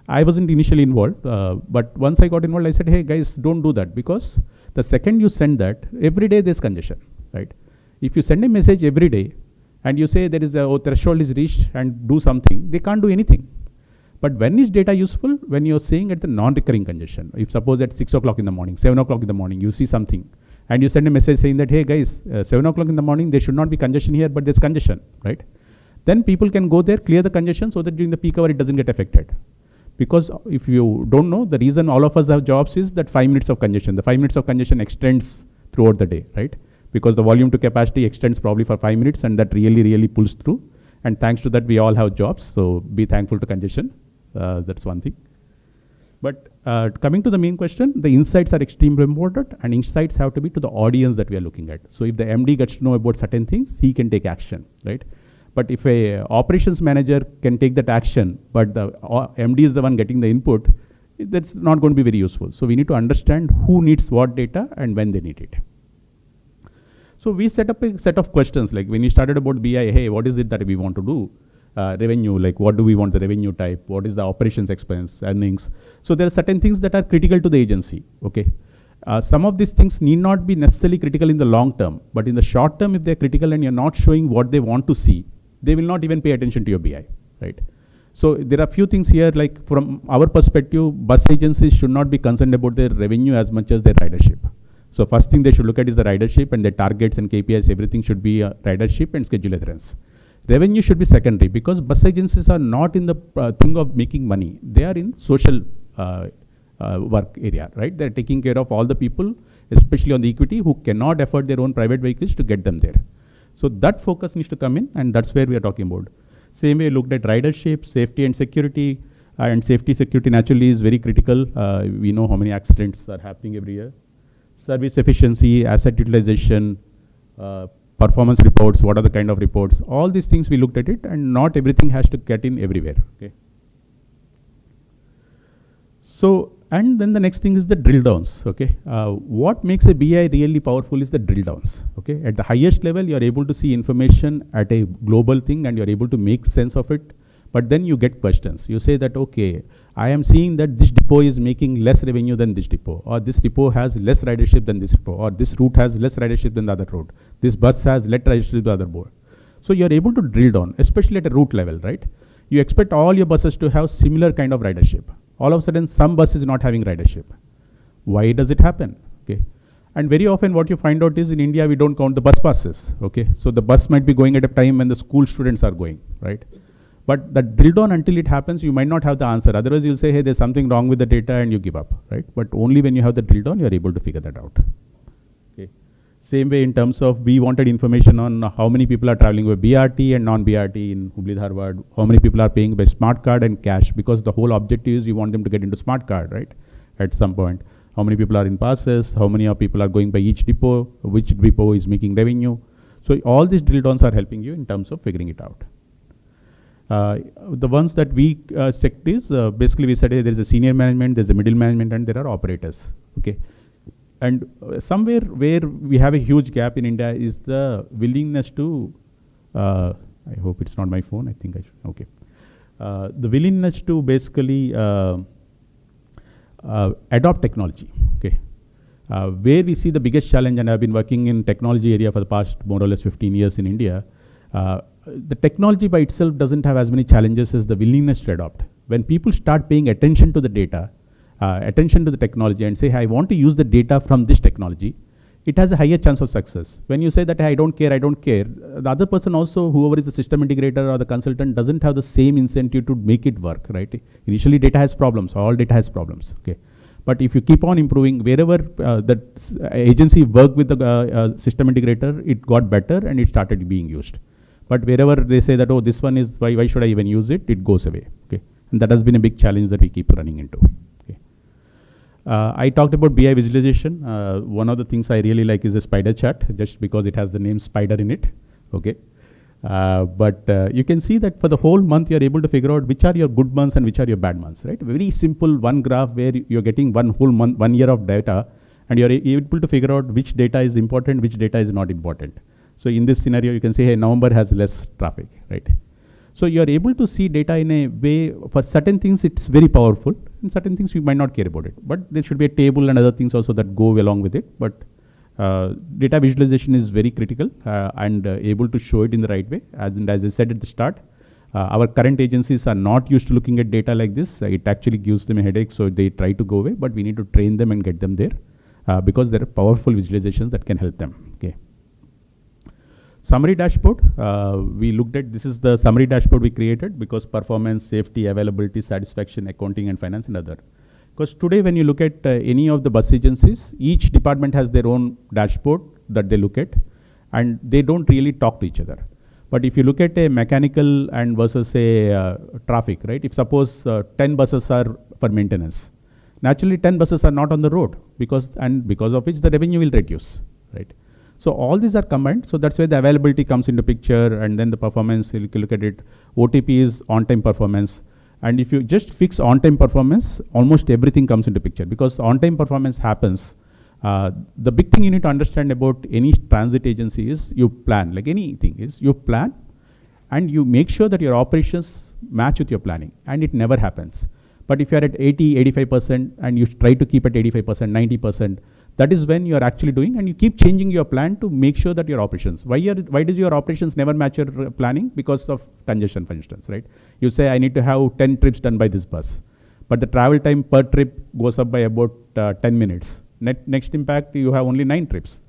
I wasn't initially involved, but once I got involved, I said, hey guys, don't do that, because the second you send that, every day there's congestion, right? If you send a message every day, and you say there is a threshold is reached and do something, they can't do anything. But when is data useful? When you're saying at the non-recurring congestion. If suppose at 6 o'clock in the morning, 7 o'clock in the morning, you see something, and you send a message saying that, hey guys, 7 o'clock in the morning, there should not be congestion here, but there's congestion, right? Then people can go there, clear the congestion, so that during the peak hour it doesn't get affected. Because if you don't know, the reason all of us have jobs is that 5 minutes of congestion. The 5 minutes of congestion extends throughout the day, right? Because the volume to capacity extends probably for 5 minutes, and that really, really pulls through. And thanks to that, we all have jobs. So be thankful to congestion. That's one thing. But coming to the main question, the insights are extremely important, and insights have to be to the audience that we are looking at. So if the MD gets to know about certain things, he can take action, right? But if a operations manager can take that action, but the MD is the one getting the input, that's not going to be very useful. So we need to understand who needs what data and when they need it. So we set up a set of questions, like when we started about BI, hey, what is it that we want to do? Revenue, like what do we want the revenue type? What is the operations expense, earnings? So there are certain things that are critical to the agency, okay? Some of these things need not be necessarily critical in the long term, but in the short term, if they're critical and you're not showing what they want to see, they will not even pay attention to your BI, right? So there are few things here, like from our perspective, bus agencies should not be concerned about their revenue as much as their ridership. So first thing they should look at is the ridership, and their targets and KPIs, everything should be ridership and schedule adherence. Revenue should be secondary, because bus agencies are not in the thing of making money. They are in social work area, right? They're taking care of all the people, especially on the equity, who cannot afford their own private vehicles to get them there. So that focus needs to come in, and that's where we are talking about. Same way, looked at ridership, safety and security, and safety security naturally is very critical. We know how many accidents are happening every year. Service efficiency, asset utilization, performance reports, what are the kind of reports, all these things we looked at it, and not everything has to get in everywhere, okay. So, and then the next thing is the drill downs, okay. What makes a BI really powerful is the drill downs, okay. At the highest level, you're able to see information at a global thing, and you're able to make sense of it, but then you get questions. You say that, okay, I am seeing that this depot is making less revenue than this depot, or this depot has less ridership than this depot, or this route has less ridership than the other route. This bus has less ridership than the other board. So you're able to drill down, especially at a route level, right? You expect all your buses to have similar kind of ridership. All of a sudden, some bus is not having ridership. Why does it happen? Okay. And very often what you find out is in India, we don't count the bus passes, okay? So the bus might be going at a time when the school students are going, right? But that drill down, until it happens, you might not have the answer. Otherwise, you'll say, hey, there's something wrong with the data, and you give up, right? But only when you have the drill down, you're able to figure that out. Okay. Same way in terms of, we wanted information on how many people are traveling with BRT and non-BRT in Hubli Dharwad, how many people are paying by smart card and cash, because the whole objective is you want them to get into smart card, right? At some point. How many people are in passes, how many people are going by each depot, which depot is making revenue. So all these drill downs are helping you in terms of figuring it out. The ones that we checked is, basically we said, hey, there's a senior management, there's a middle management, and there are operators, okay. And somewhere where we have a huge gap in India is the willingness to, I hope it's not my phone, I think I should, okay. The willingness to basically adopt technology, okay. Where we see the biggest challenge, and I've been working in technology area for the past more or less 15 years in India, the technology by itself doesn't have as many challenges as the willingness to adopt. When people start paying attention to the data, attention to the technology, and say, hey, I want to use the data from this technology, it has a higher chance of success. When you say that, hey, I don't care, the other person also, whoever is the system integrator or the consultant, doesn't have the same incentive to make it work, right? Initially, data has problems. All data has problems, okay? But if you keep on improving, wherever that agency worked with the system integrator, it got better and it started being used. But wherever they say that, oh, this one is, why should I even use it? It goes away, okay? And that has been a big challenge that we keep running into, okay? I talked about BI visualization. One of the things I really like is a spider chart, just because it has the name spider in it, okay? But you can see that for the whole month, you're able to figure out which are your good months and which are your bad months, right? Very simple one graph where you're getting one whole month, 1 year of data, and you're able to figure out which data is important, which data is not important. So in this scenario, you can say, hey, November has less traffic, right? So you're able to see data in a way, for certain things, it's very powerful. In certain things, you might not care about it. But there should be a table and other things also that go along with it. But data visualization is very critical and able to show it in the right way. As I said at the start, our current agencies are not used to looking at data like this. It actually gives them a headache, so they try to go away. But we need to train them and get them there because there are powerful visualizations that can help them, okay? Summary dashboard, we looked at, this is the summary dashboard we created because performance, safety, availability, satisfaction, accounting, and finance, and other. Because today when you look at any of the bus agencies, each department has their own dashboard that they look at, and they don't really talk to each other. But if you look at a mechanical and versus a traffic, right? If suppose 10 buses are for maintenance, naturally 10 buses are not on the road because of which the revenue will reduce, right? So all these are combined. So that's where the availability comes into picture, and then the performance, you look at it, OTP is on-time performance. And if you just fix on-time performance, almost everything comes into picture because on-time performance happens. The big thing you need to understand about any transit agency is you plan, like anything is you plan and you make sure that your operations match with your planning, and it never happens. But if you're at 80, 85% and you try to keep at 85%, 90%, That is when you are actually doing, and you keep changing your plan to make sure that your operations. Why does your operations never match your planning? Because of congestion, for instance, right? You say, I need to have 10 trips done by this bus, but the travel time per trip goes up by about 10 minutes. Next impact, you have only 9 trips.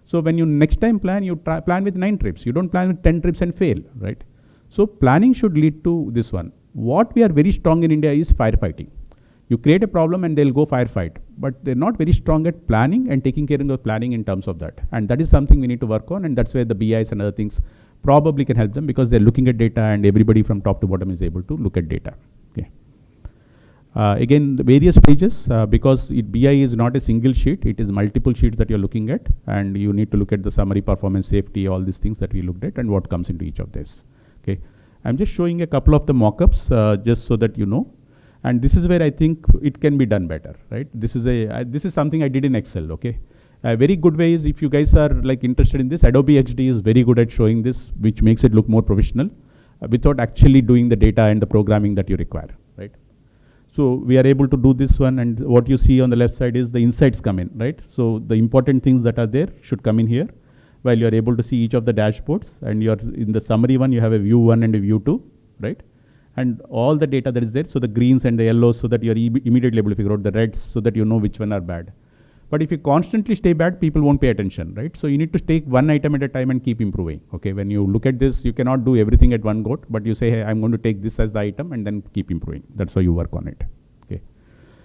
So when you next time plan, you plan with 9 trips. You don't plan with 10 trips and fail, right? So planning should lead to this one. What we are very strong in India is firefighting. You create a problem and they'll go firefight, but they're not very strong at planning and taking care of the planning in terms of that. And that is something we need to work on, and that's where the BIs and other things probably can help them, because they're looking at data and everybody from top to bottom is able to look at data. Okay. Again, the various pages, because BI is not a single sheet, it is multiple sheets that you're looking at, and you need to look at the summary, performance, safety, all these things that we looked at and what comes into each of this. Okay. I'm just showing a couple of the mock-ups just so that you know. And this is where I think it can be done better, right? This is something I did in Excel, okay? A very good way is, if you guys are like interested in this, Adobe XD is very good at showing this, which makes it look more professional without actually doing the data and the programming that you require, right? So we are able to do this one, and what you see on the left side is the insights come in, right? So the important things that are there should come in here, while you are able to see each of the dashboards, and you're in the summary one, you have a view 1 and a view 2, right? And all the data that is there, so the greens and the yellows, so that you're immediately able to figure out the reds, so that you know which one are bad. But if you constantly stay bad, people won't pay attention, right? So you need to take one item at a time and keep improving, okay? When you look at this, you cannot do everything at one go, but you say, hey, I'm going to take this as the item and then keep improving. That's how you work on it, okay?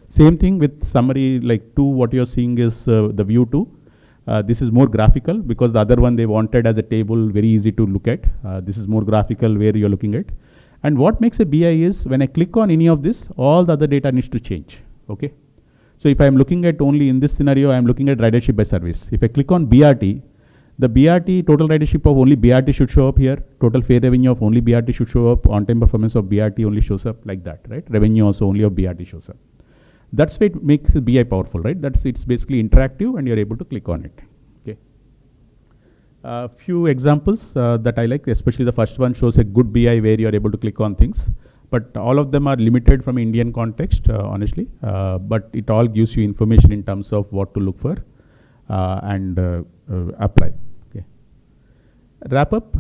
Same thing with summary, like 2, what you're seeing is the view 2. This is more graphical, because the other one they wanted as a table, very easy to look at. This is more graphical, where you're looking at. And what makes a BI is, when I click on any of this, all the other data needs to change, okay? So if I'm looking at only in this scenario, I'm looking at ridership by service. If I click on BRT, the BRT, total ridership of only BRT should show up here. Total fare revenue of only BRT should show up. On-time performance of BRT only shows up, like that, right? Revenue also only of BRT shows up. That's what makes BI powerful, right? It's basically interactive, and you're able to click on it. A few examples that I like, especially the first one shows a good BI where you're able to click on things, but all of them are limited from Indian context, honestly, but it all gives you information in terms of what to look for and apply. Okay. Wrap up,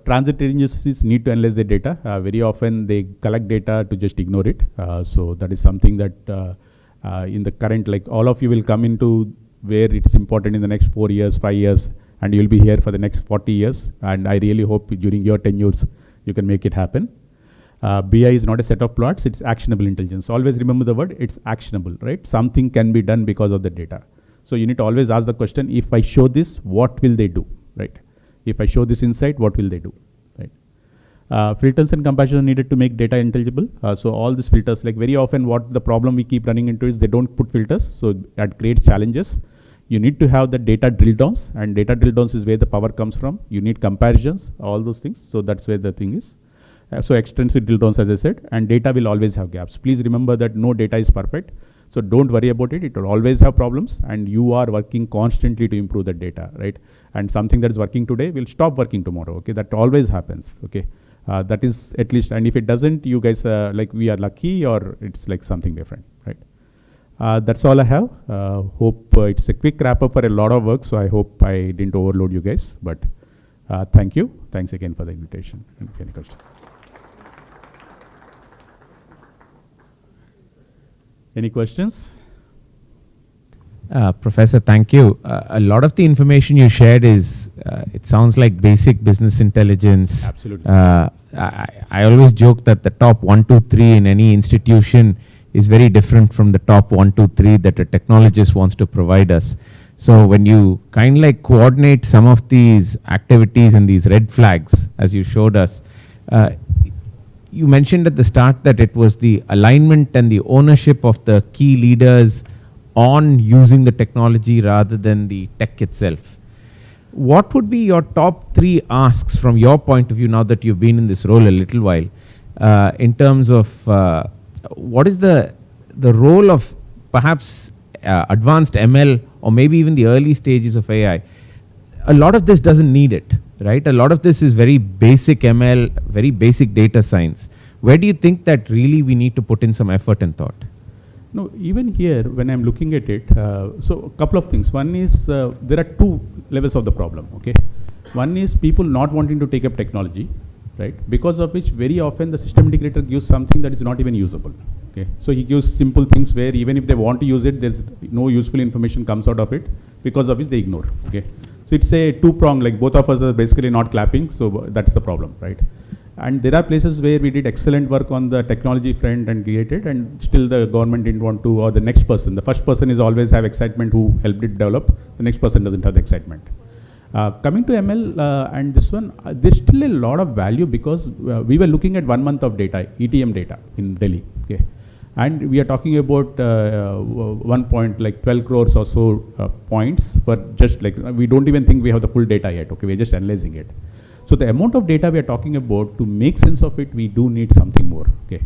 transit agencies need to analyze their data. Very often they collect data to just ignore it. So that is something that in the current, like all of you will come into where it's important in the next 4 years, 5 years, and you'll be here for the next 40 years. And I really hope during your tenures, you can make it happen. BI is not a set of plots, it's actionable intelligence. Always remember the word, it's actionable, right? Something can be done because of the data. So you need to always ask the question, if I show this, what will they do, right? If I show this insight, what will they do, right? Filters and comparisons are needed to make data intelligible. So all these filters, like very often what the problem we keep running into is they don't put filters, so that creates challenges. You need to have the data drill downs, and data drill downs is where the power comes from. You need comparisons, all those things. So that's where the thing is. So extensive drill downs, as I said, and data will always have gaps. Please remember that no data is perfect. So don't worry about it. It will always have problems, and you are working constantly to improve the data, right? And something that is working today will stop working tomorrow, okay? That always happens, okay? That is at least, and if it doesn't, you guys like we are lucky, or it's like something different, right? That's all I have. Hope it's a quick wrap up for a lot of work, so I hope I didn't overload you guys, but thank you. Thanks again for the invitation. Any questions? Any questions? Professor, thank you. A lot of the information you shared is, it sounds like basic business intelligence. Absolutely. I always joke that the top 1, 2, 3 in any institution is very different from the top 1, 2, 3 that a technologist wants to provide us. So when you kind of like coordinate some of these activities and these red flags, as you showed us, you mentioned at the start that it was the alignment and the ownership of the key leaders on using the technology rather than the tech itself. What would be your top 3 asks from your point of view, now that you've been in this role a little while, in terms of what is the role of perhaps advanced ML, or maybe even the early stages of AI? A lot of this doesn't need it, right? A lot of this is very basic ML, very basic data science. Where do you think that really we need to put in some effort and thought? No, even here, when I'm looking at it, so a couple of things. One is there are two levels of the problem, okay? One is people not wanting to take up technology, right? Because of which very often the system integrator gives something that is not even usable, okay? So he gives simple things where even if they want to use it, there's no useful information comes out of it, because of which they ignore, okay? So it's a two-prong, like both of us are basically not clapping, so that's the problem, right? And there are places where we did excellent work on the technology front and created, and still the government didn't want to, or the next person, the first person is always have excitement who helped it develop, the next person doesn't have the excitement. Coming to ML and this one, there's still a lot of value because we were looking at 1 month of data, ETM data in Delhi, okay? And we are talking about 12 crores or so points, but just like, we don't even think we have the full data yet, okay? We're just analyzing it. So the amount of data we are talking about, to make sense of it, we do need something more, okay?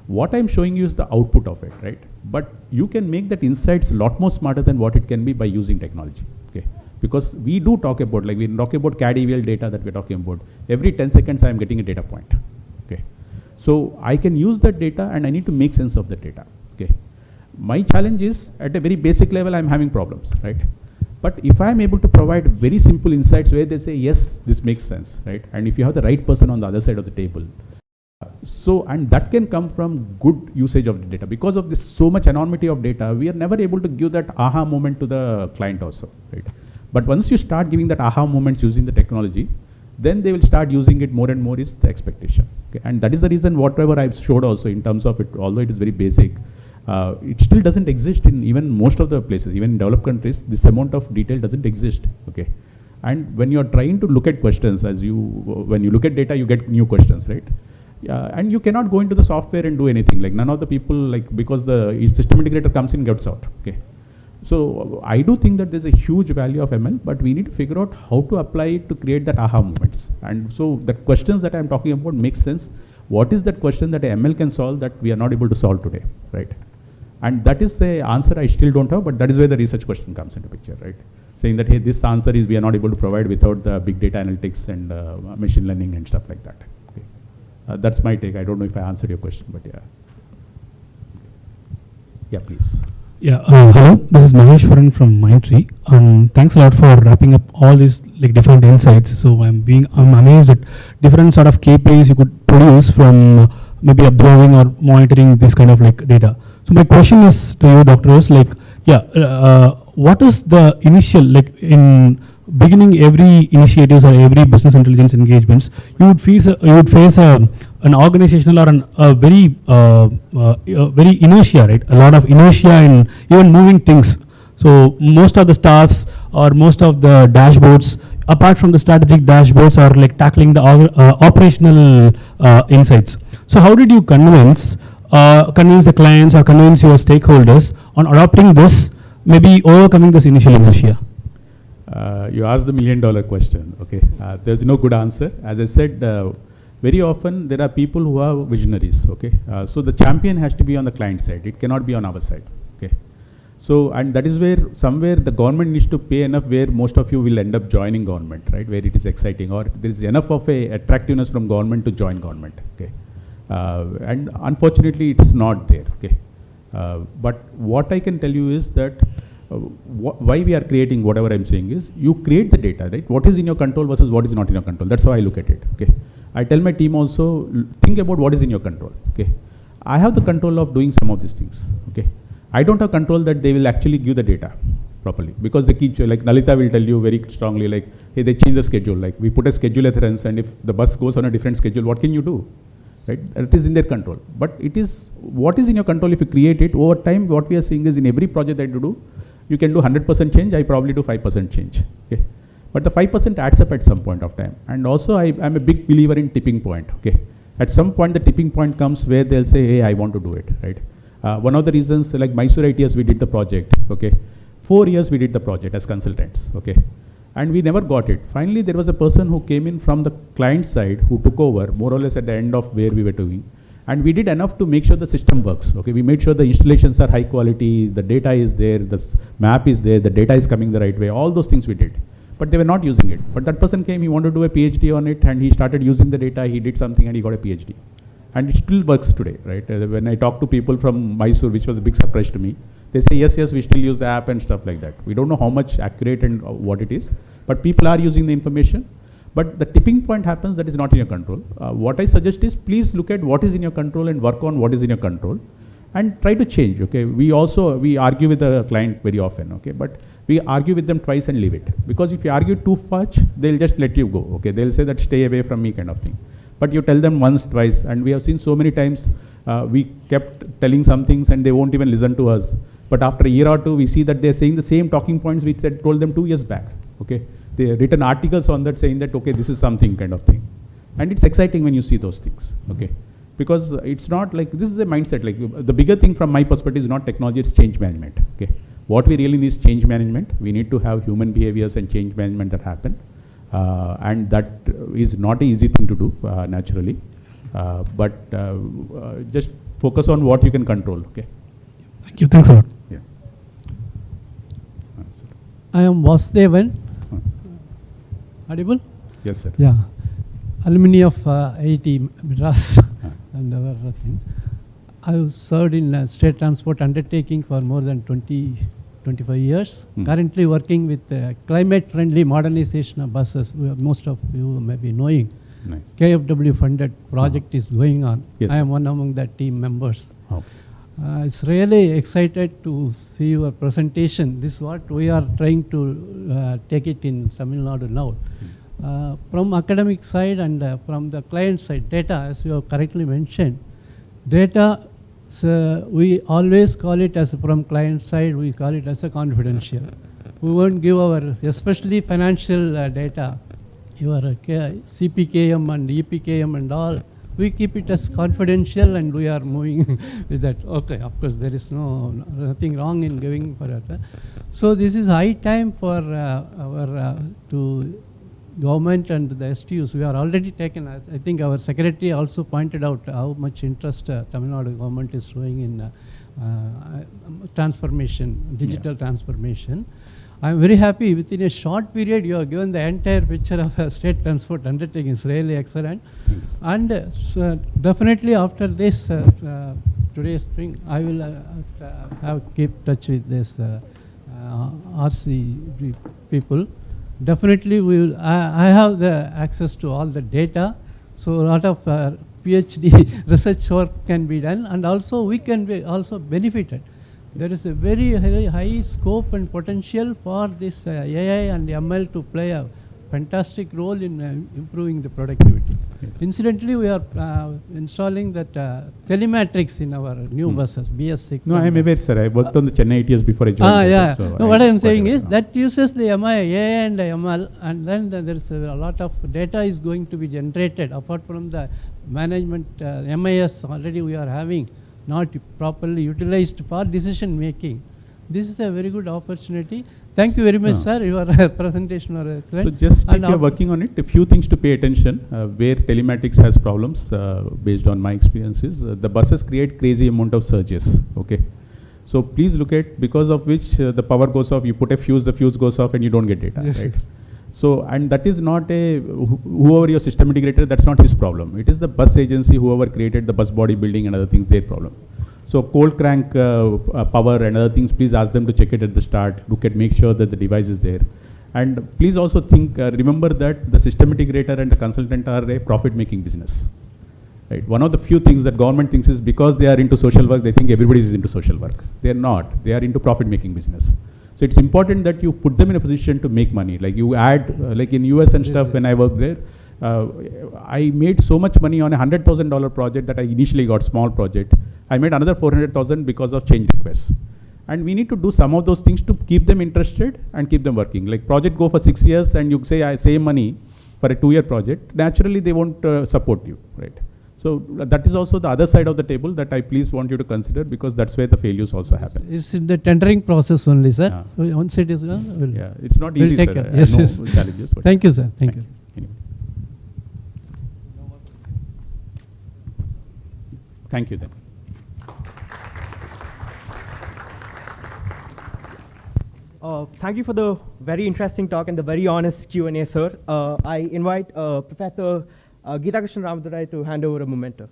What I'm showing you is the output of it, right? But you can make that insights a lot more smarter than what it can be by using technology, okay? Because we do talk about, like we talk about CAD EVL data that we're talking about. Every 10 seconds, I'm getting a data point, okay? So I can use that data and I need to make sense of the data, okay? My challenge is, at a very basic level, I'm having problems, right? But if I'm able to provide very simple insights where they say, yes, this makes sense, right? And if you have the right person on the other side of the table, and that can come from good usage of the data. Because of this so much enormity of data, we are never able to give that aha moment to the client also, right? But once you start giving that aha moments using the technology, then they will start using it more and more is the expectation, okay? And that is the reason whatever I've showed also in terms of it, although it is very basic, it still doesn't exist in even most of the places, even in developed countries, this amount of detail doesn't exist, okay? And when you're trying to look at questions, when you look at data, you get new questions, right? And you cannot go into the software and do anything, like none of the people, like, because the system integrator comes in, gets out, okay? So I do think that there's a huge value of ML, but we need to figure out how to apply it to create that aha moments. And so the questions that I'm talking about make sense. What is that question that ML can solve that we are not able to solve today, right? And that is an answer I still don't have, but that is where the research question comes into picture, right? Saying that, hey, this answer is we are not able to provide without the big data analytics and machine learning and stuff like that. Okay. That's my take. I don't know if I answered your question, but yeah. Yeah, please. Yeah, hello, this is Maheshwaran from Mindtree, and thanks a lot for wrapping up all these like different insights. So I'm amazed at different sort of KPIs you could produce from maybe observing or monitoring this kind of like data. So my question is to you, Dr. Rose, like, what is the initial, like in beginning every initiatives or every business intelligence engagements, you would face an organizational or a very inertia, right? A lot of inertia in even moving things. So most of the staffs or most of the dashboards, apart from the strategic dashboards, are like tackling the operational insights. So how did you convince the clients or convince your stakeholders on adopting this, maybe overcoming this initial inertia? You asked the $1 million question, okay? There's no good answer. As I said, very often there are people who are visionaries, okay? So the champion has to be on the client side. It cannot be on our side, okay? So, and that is where somewhere the government needs to pay enough where most of you will end up joining government, right? Where it is exciting, or there is enough of a attractiveness from government to join government, okay? And unfortunately, it's not there, okay? But what I can tell you is that why we are creating whatever I'm saying is, you create the data, right? What is in your control versus what is not in your control. That's how I look at it, okay? I tell my team also, think about what is in your control, okay? I have the control of doing some of these things, okay? I don't have control that they will actually give the data properly, because they keep, like Nalita will tell you very strongly, like, hey, they change the schedule. Like, we put a schedule adherence, and if the bus goes on a different schedule, what can you do? Right? It is in their control. But it is, what is in your control if you create it, over time, what we are seeing is in every project that you do, you can do 100% change, I probably do 5% change, okay? But the 5% adds up at some point of time. And also, I'm a big believer in tipping point, okay? At some point, the tipping point comes where they'll say, hey, I want to do it, right? One of the reasons, like Mysore ITS, we did the project, okay? 4 years we did the project as consultants, okay? And we never got it. Finally, there was a person who came in from the client side who took over more or less at the end of where we were doing. And we did enough to make sure the system works, okay? We made sure the installations are high quality, the data is there, the map is there, the data is coming the right way, all those things we did. But they were not using it. But that person came, he wanted to do a PhD on it, and he started using the data, he did something and he got a PhD. And it still works today, right? When I talk to people from Mysore, which was a big surprise to me, they say, yes, we still use the app and stuff like that. We don't know how much accurate and what it is, but people are using the information. But the tipping point happens that is not in your control. What I suggest is, please look at what is in your control and work on what is in your control and try to change, okay? We argue with the client very often, okay? But we argue with them twice and leave it. Because if you argue too much, they'll just let you go, okay? They'll say that stay away from me kind of thing. But you tell them once, twice, and we have seen so many times we kept telling some things and they won't even listen to us. But after a year or two, we see that they're saying the same talking points we told them 2 years back, okay? They have written articles on that saying that, okay, this is something kind of thing. And it's exciting when you see those things, okay? Because it's not like, this is a mindset, like the bigger thing from my perspective is not technology, it's change management, okay? What we really need is change management. We need to have human behaviors and change management that happen. And that is not an easy thing to do, naturally. But just focus on what you can control, okay? Thank you, thanks a lot. Yeah. I am Vasudevan. Audible? Yes, sir. Yeah. Alumni of IIT Madras and other things. I have served in state transport undertaking for more than 25 years. Currently working with climate-friendly modernization of buses. Most of you may be knowing. Nice. KFW funded project is going on. Yes, I am one among the team members. Okay. It's really excited to see your presentation. This is what we are trying to take it in Tamil Nadu now. From academic side and from the client side, data, as you have correctly mentioned, data, we always call it as from client side, we call it as a confidential. We won't give our, especially financial data, your CPKM and EPKM and all, we keep it as confidential and we are moving with that. Okay, of course there is nothing wrong in giving for that. So this is high time for our to government and the STUs. We are already taken, I think our secretary also pointed out how much interest Tamil Nadu government is showing in transformation, digital transformation. I am very happy within a short period you have given the entire picture of a state transport undertaking. It's really excellent. And so definitely after this today's thing, I will keep touch with this RC people. Definitely we will, I have the access to all the data, so a lot of PhD research work can be done, and also we can be also benefited. There is a very high scope and potential for this AI and ML to play a fantastic role in improving the productivity. Yes. Incidentally, we are installing that telemetrics in our new buses, BS6. No, I am aware, sir. I worked on the Chennai ATS before I joined. Yeah. So no, what I am saying is that uses the AI and ML, and then there is a lot of data is going to be generated apart from the management MIS already we are having, not properly utilized for decision making. This is a very good opportunity. Thank you very much, sir. Your presentation was excellent. So just if you are working on it, a few things to pay attention where telematics has problems based on my experiences. The buses create crazy amount of surges. Okay, so please look at because of which the power goes off. You put a fuse, the fuse goes off, and you don't get data. Yes, right? Yes. So and that is not a whoever your system integrator. That's not his problem. It is the bus agency, whoever created the bus body building and other things, their problem. So cold crank power and other things, please ask them to check it at the start, make sure that the device is there. And please also think, remember that the system integrator and the consultant are a profit-making business. Right? One of the few things that government thinks is because they are into social work, they think everybody is into social work. They are not. They are into profit-making business. So it's important that you put them in a position to make money. Like you add, like in US and stuff, when I worked there, I made so much money on a $100,000 project that I initially got, small project. I made another 400,000 because of change requests. And we need to do some of those things to keep them interested and keep them working. Like project go for 6 years and you say I save money for a 2-year project, naturally they won't support you, right? So that is also the other side of the table that I please want you to consider because that's where the failures also happen. It's in the tendering process only, sir. Yeah. So once it is done, yeah, it's not easy, take sir. Yes, yes. Challenges. Thank you, sir. Thank you. Anyway. Thank you then. Thank you for the very interesting talk and the very honest Q&A, sir. I invite Professor Geeta Krishna Ramadurai to hand over a memento.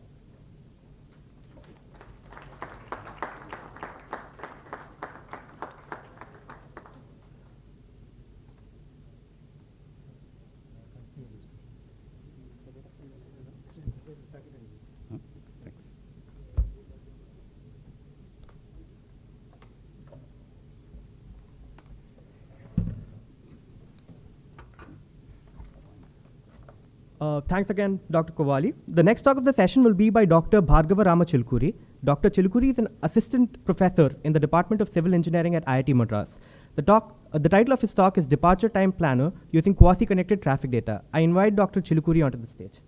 Thanks again, Dr. Kovvali. The next talk of the session will be by Dr. Bhargava Rama Chilukuri. Dr. Chilukuri is an assistant professor in the Department of Civil Engineering at IIT Madras. The title of his talk is Departure Time Planner Using Quasi-Connected Traffic Data. I invite Dr. Chilukuri onto the stage.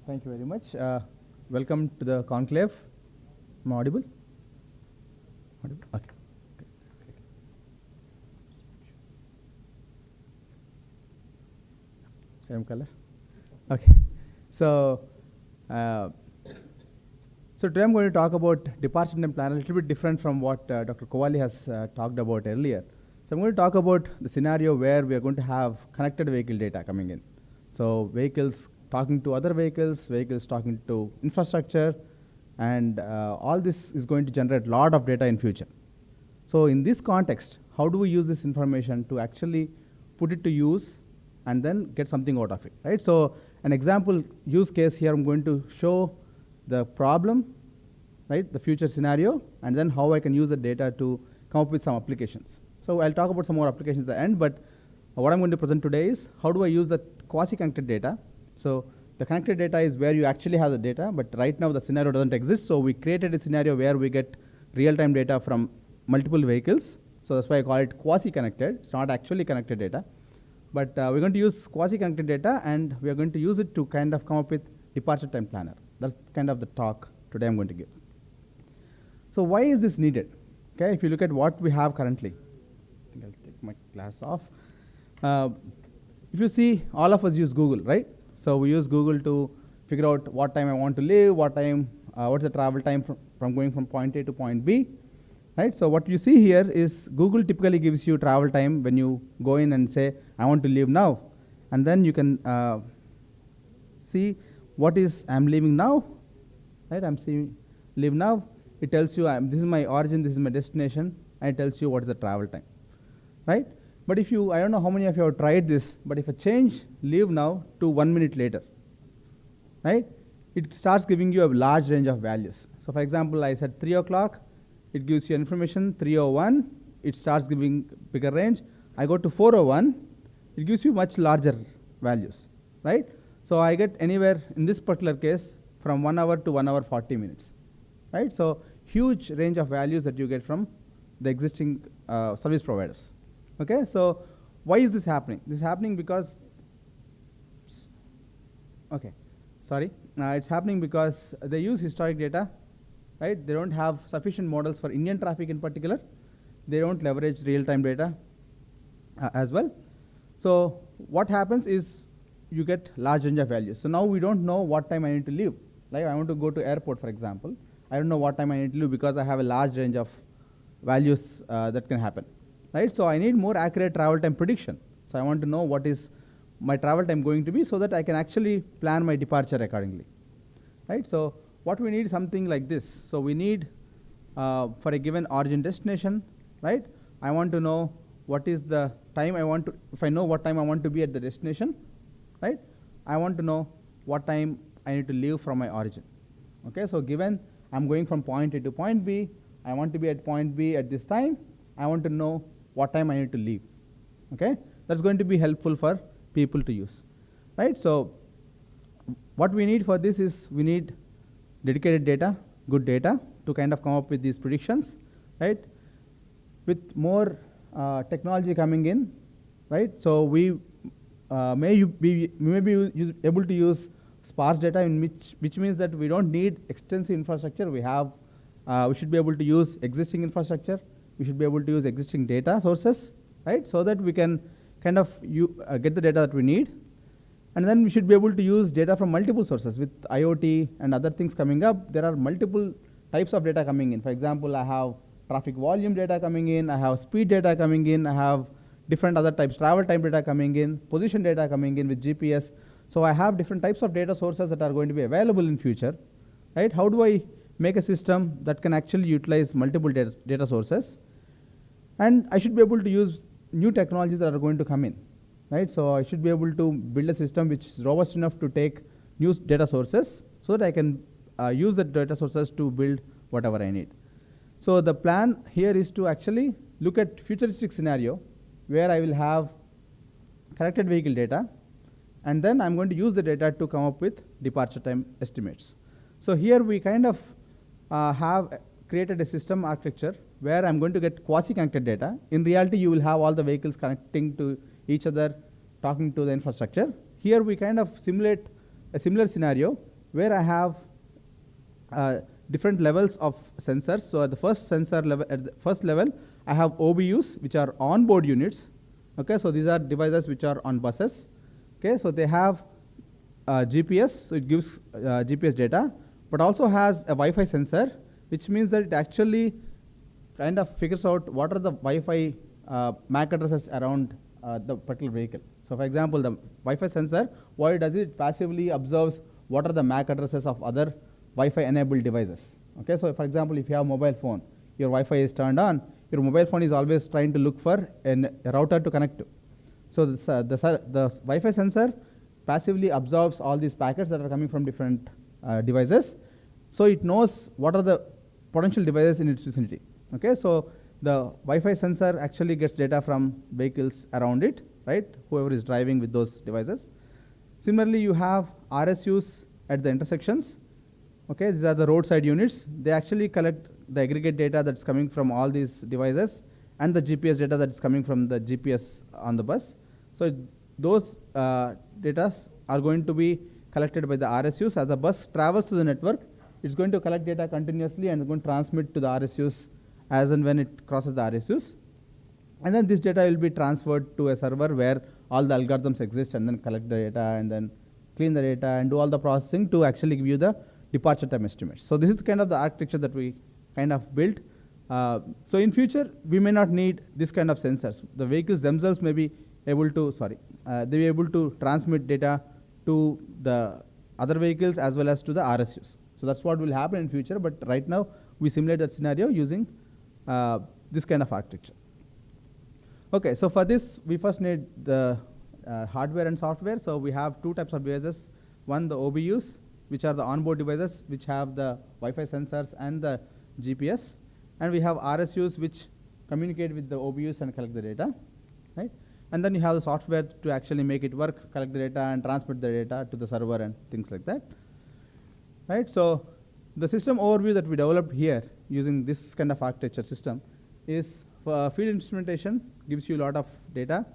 Thank you very much. Welcome to the conclave. Am I audible? Audible? Okay. Same color? Okay. So today I'm going to talk about departure time planner, a little bit different from what Dr. Kovvali has talked about earlier. So I'm going to talk about the scenario where we are going to have connected vehicle data coming in. So vehicles talking to other vehicles, vehicles talking to infrastructure, and all this is going to generate a lot of data in future. So in this context, how do we use this information to actually put it to use and then get something out of it, right? So an example use case here, I'm going to show the problem, right, the future scenario, and then how I can use the data to come up with some applications. So I'll talk about some more applications at the end, but what I'm going to present today is how do I use the quasi-connected data. So the connected data is where you actually have the data, but right now the scenario doesn't exist, so we created a scenario where we get real-time data from multiple vehicles. So that's why I call it quasi-connected. It's not actually connected data. But we're going to use quasi-connected data, and we are going to use it to kind of come up with departure time planner. That's kind of the talk today I'm going to give. So why is this needed? Okay, if you look at what we have currently, I think I'll take my glass off. If you see, all of us use Google, right? So we use Google to figure out what time I want to leave, what time, what's the travel time from going from point A to point B. Right? So what you see here is Google typically gives you travel time when you go in and say, I want to leave now. And then you can see what is I'm leaving now. Right? I'm saying leave now. It tells you this is my origin, this is my destination, and it tells you what is the travel time. Right? But if you, I don't know how many of you have tried this, but if I change leave now to 1 minute later, right? It starts giving you a large range of values. So for example, I said 3 o'clock. It gives you information, 3:01, it starts giving bigger range. I go to 4:01, it gives you much larger values, right? So I get anywhere, in this particular case, from 1 hour to 1 hour 40 minutes, right? So huge range of values that you get from the existing service providers, okay? So why is this happening? This is happening because, it's happening because they use historic data. Right? They don't have sufficient models for Indian traffic in particular. They don't leverage real-time data as well. So what happens is you get large range of values. So now we don't know what time I need to leave. Like I want to go to airport, for example. I don't know what time I need to leave because I have a large range of values that can happen. Right? So I need more accurate travel time prediction. So I want to know what is my travel time going to be so that I can actually plan my departure accordingly. Right? So what we need is something like this. So we need, for a given origin destination, right? I want to know what is the time I want to, if I know what time I want to be at the destination, right? I want to know what time I need to leave from my origin. Okay, so given I'm going from point A to point B, I want to be at point B at this time, I want to know what time I need to leave. Okay, that's going to be helpful for people to use, right? So what we need for this is we need dedicated data, good data, to kind of come up with these predictions, right? With more technology coming in, right? So we may be able to use sparse data, in which means that we don't need extensive infrastructure. We should be able to use existing infrastructure. We should be able to use existing data sources, right? So that we can kind of get the data that we need. And then we should be able to use data from multiple sources. With IoT and other things coming up, there are multiple types of data coming in. For example, I have traffic volume data coming in, I have speed data coming in, I have different other types, travel time data coming in, position data coming in with GPS. So I have different types of data sources that are going to be available in future, right? How do I make a system that can actually utilize multiple data sources? And I should be able to use new technologies that are going to come in. Right? So I should be able to build a system which is robust enough to take new data sources so that I can use the data sources to build whatever I need. So the plan here is to actually look at futuristic scenario where I will have connected vehicle data, and then I'm going to use the data to come up with departure time estimates. So here we kind of have created a system architecture where I'm going to get quasi-connected data. In reality, you will have all the vehicles connecting to each other, talking to the infrastructure. Here we kind of simulate a similar scenario where I have different levels of sensors. So at the first sensor level, at the first level, I have OBUs, which are onboard units. Okay, so these are devices which are on buses. Okay, so they have GPS, so it gives GPS data, but also has a Wi-Fi sensor, which means that it actually kind of figures out what are the Wi-Fi MAC addresses around the particular vehicle. So for example, the Wi-Fi sensor, what it does is it passively observes what are the MAC addresses of other Wi-Fi enabled devices. Okay, so for example, if you have a mobile phone, your Wi-Fi is turned on, your mobile phone is always trying to look for a router to connect to. So the Wi-Fi sensor passively absorbs all these packets that are coming from different devices. So it knows what are the potential devices in its vicinity. Okay, so the Wi-Fi sensor actually gets data from vehicles around it, right? Whoever is driving with those devices. Similarly, you have RSUs at the intersections. Okay, these are the roadside units. They actually collect the aggregate data that's coming from all these devices and the GPS data that's coming from the GPS on the bus. So those data are going to be collected by the RSUs. As the bus travels through the network, it's going to collect data continuously and it's going to transmit to the RSUs as and when it crosses the RSUs. And then this data will be transferred to a server where all the algorithms exist, and then collect the data and then clean the data and do all the processing to actually give you the departure time estimates. So this is kind of the architecture that we kind of built. So in future, we may not need this kind of sensors. The vehicles themselves may be able to, they'll be able to transmit data to the other vehicles as well as to the RSUs. So that's what will happen in future, but right now we simulate that scenario using this kind of architecture. Okay, so for this, we first need the hardware and software. So we have two types of devices. One, the OBUs, which are the onboard devices, which have the Wi-Fi sensors and the GPS. And we have RSUs, which communicate with the OBUs and collect the data, right? And then you have the software to actually make it work, collect the data, and transmit the data to the server and things like that, right? So the system overview that we developed here using this kind of architecture system is for field instrumentation, gives you a lot of data.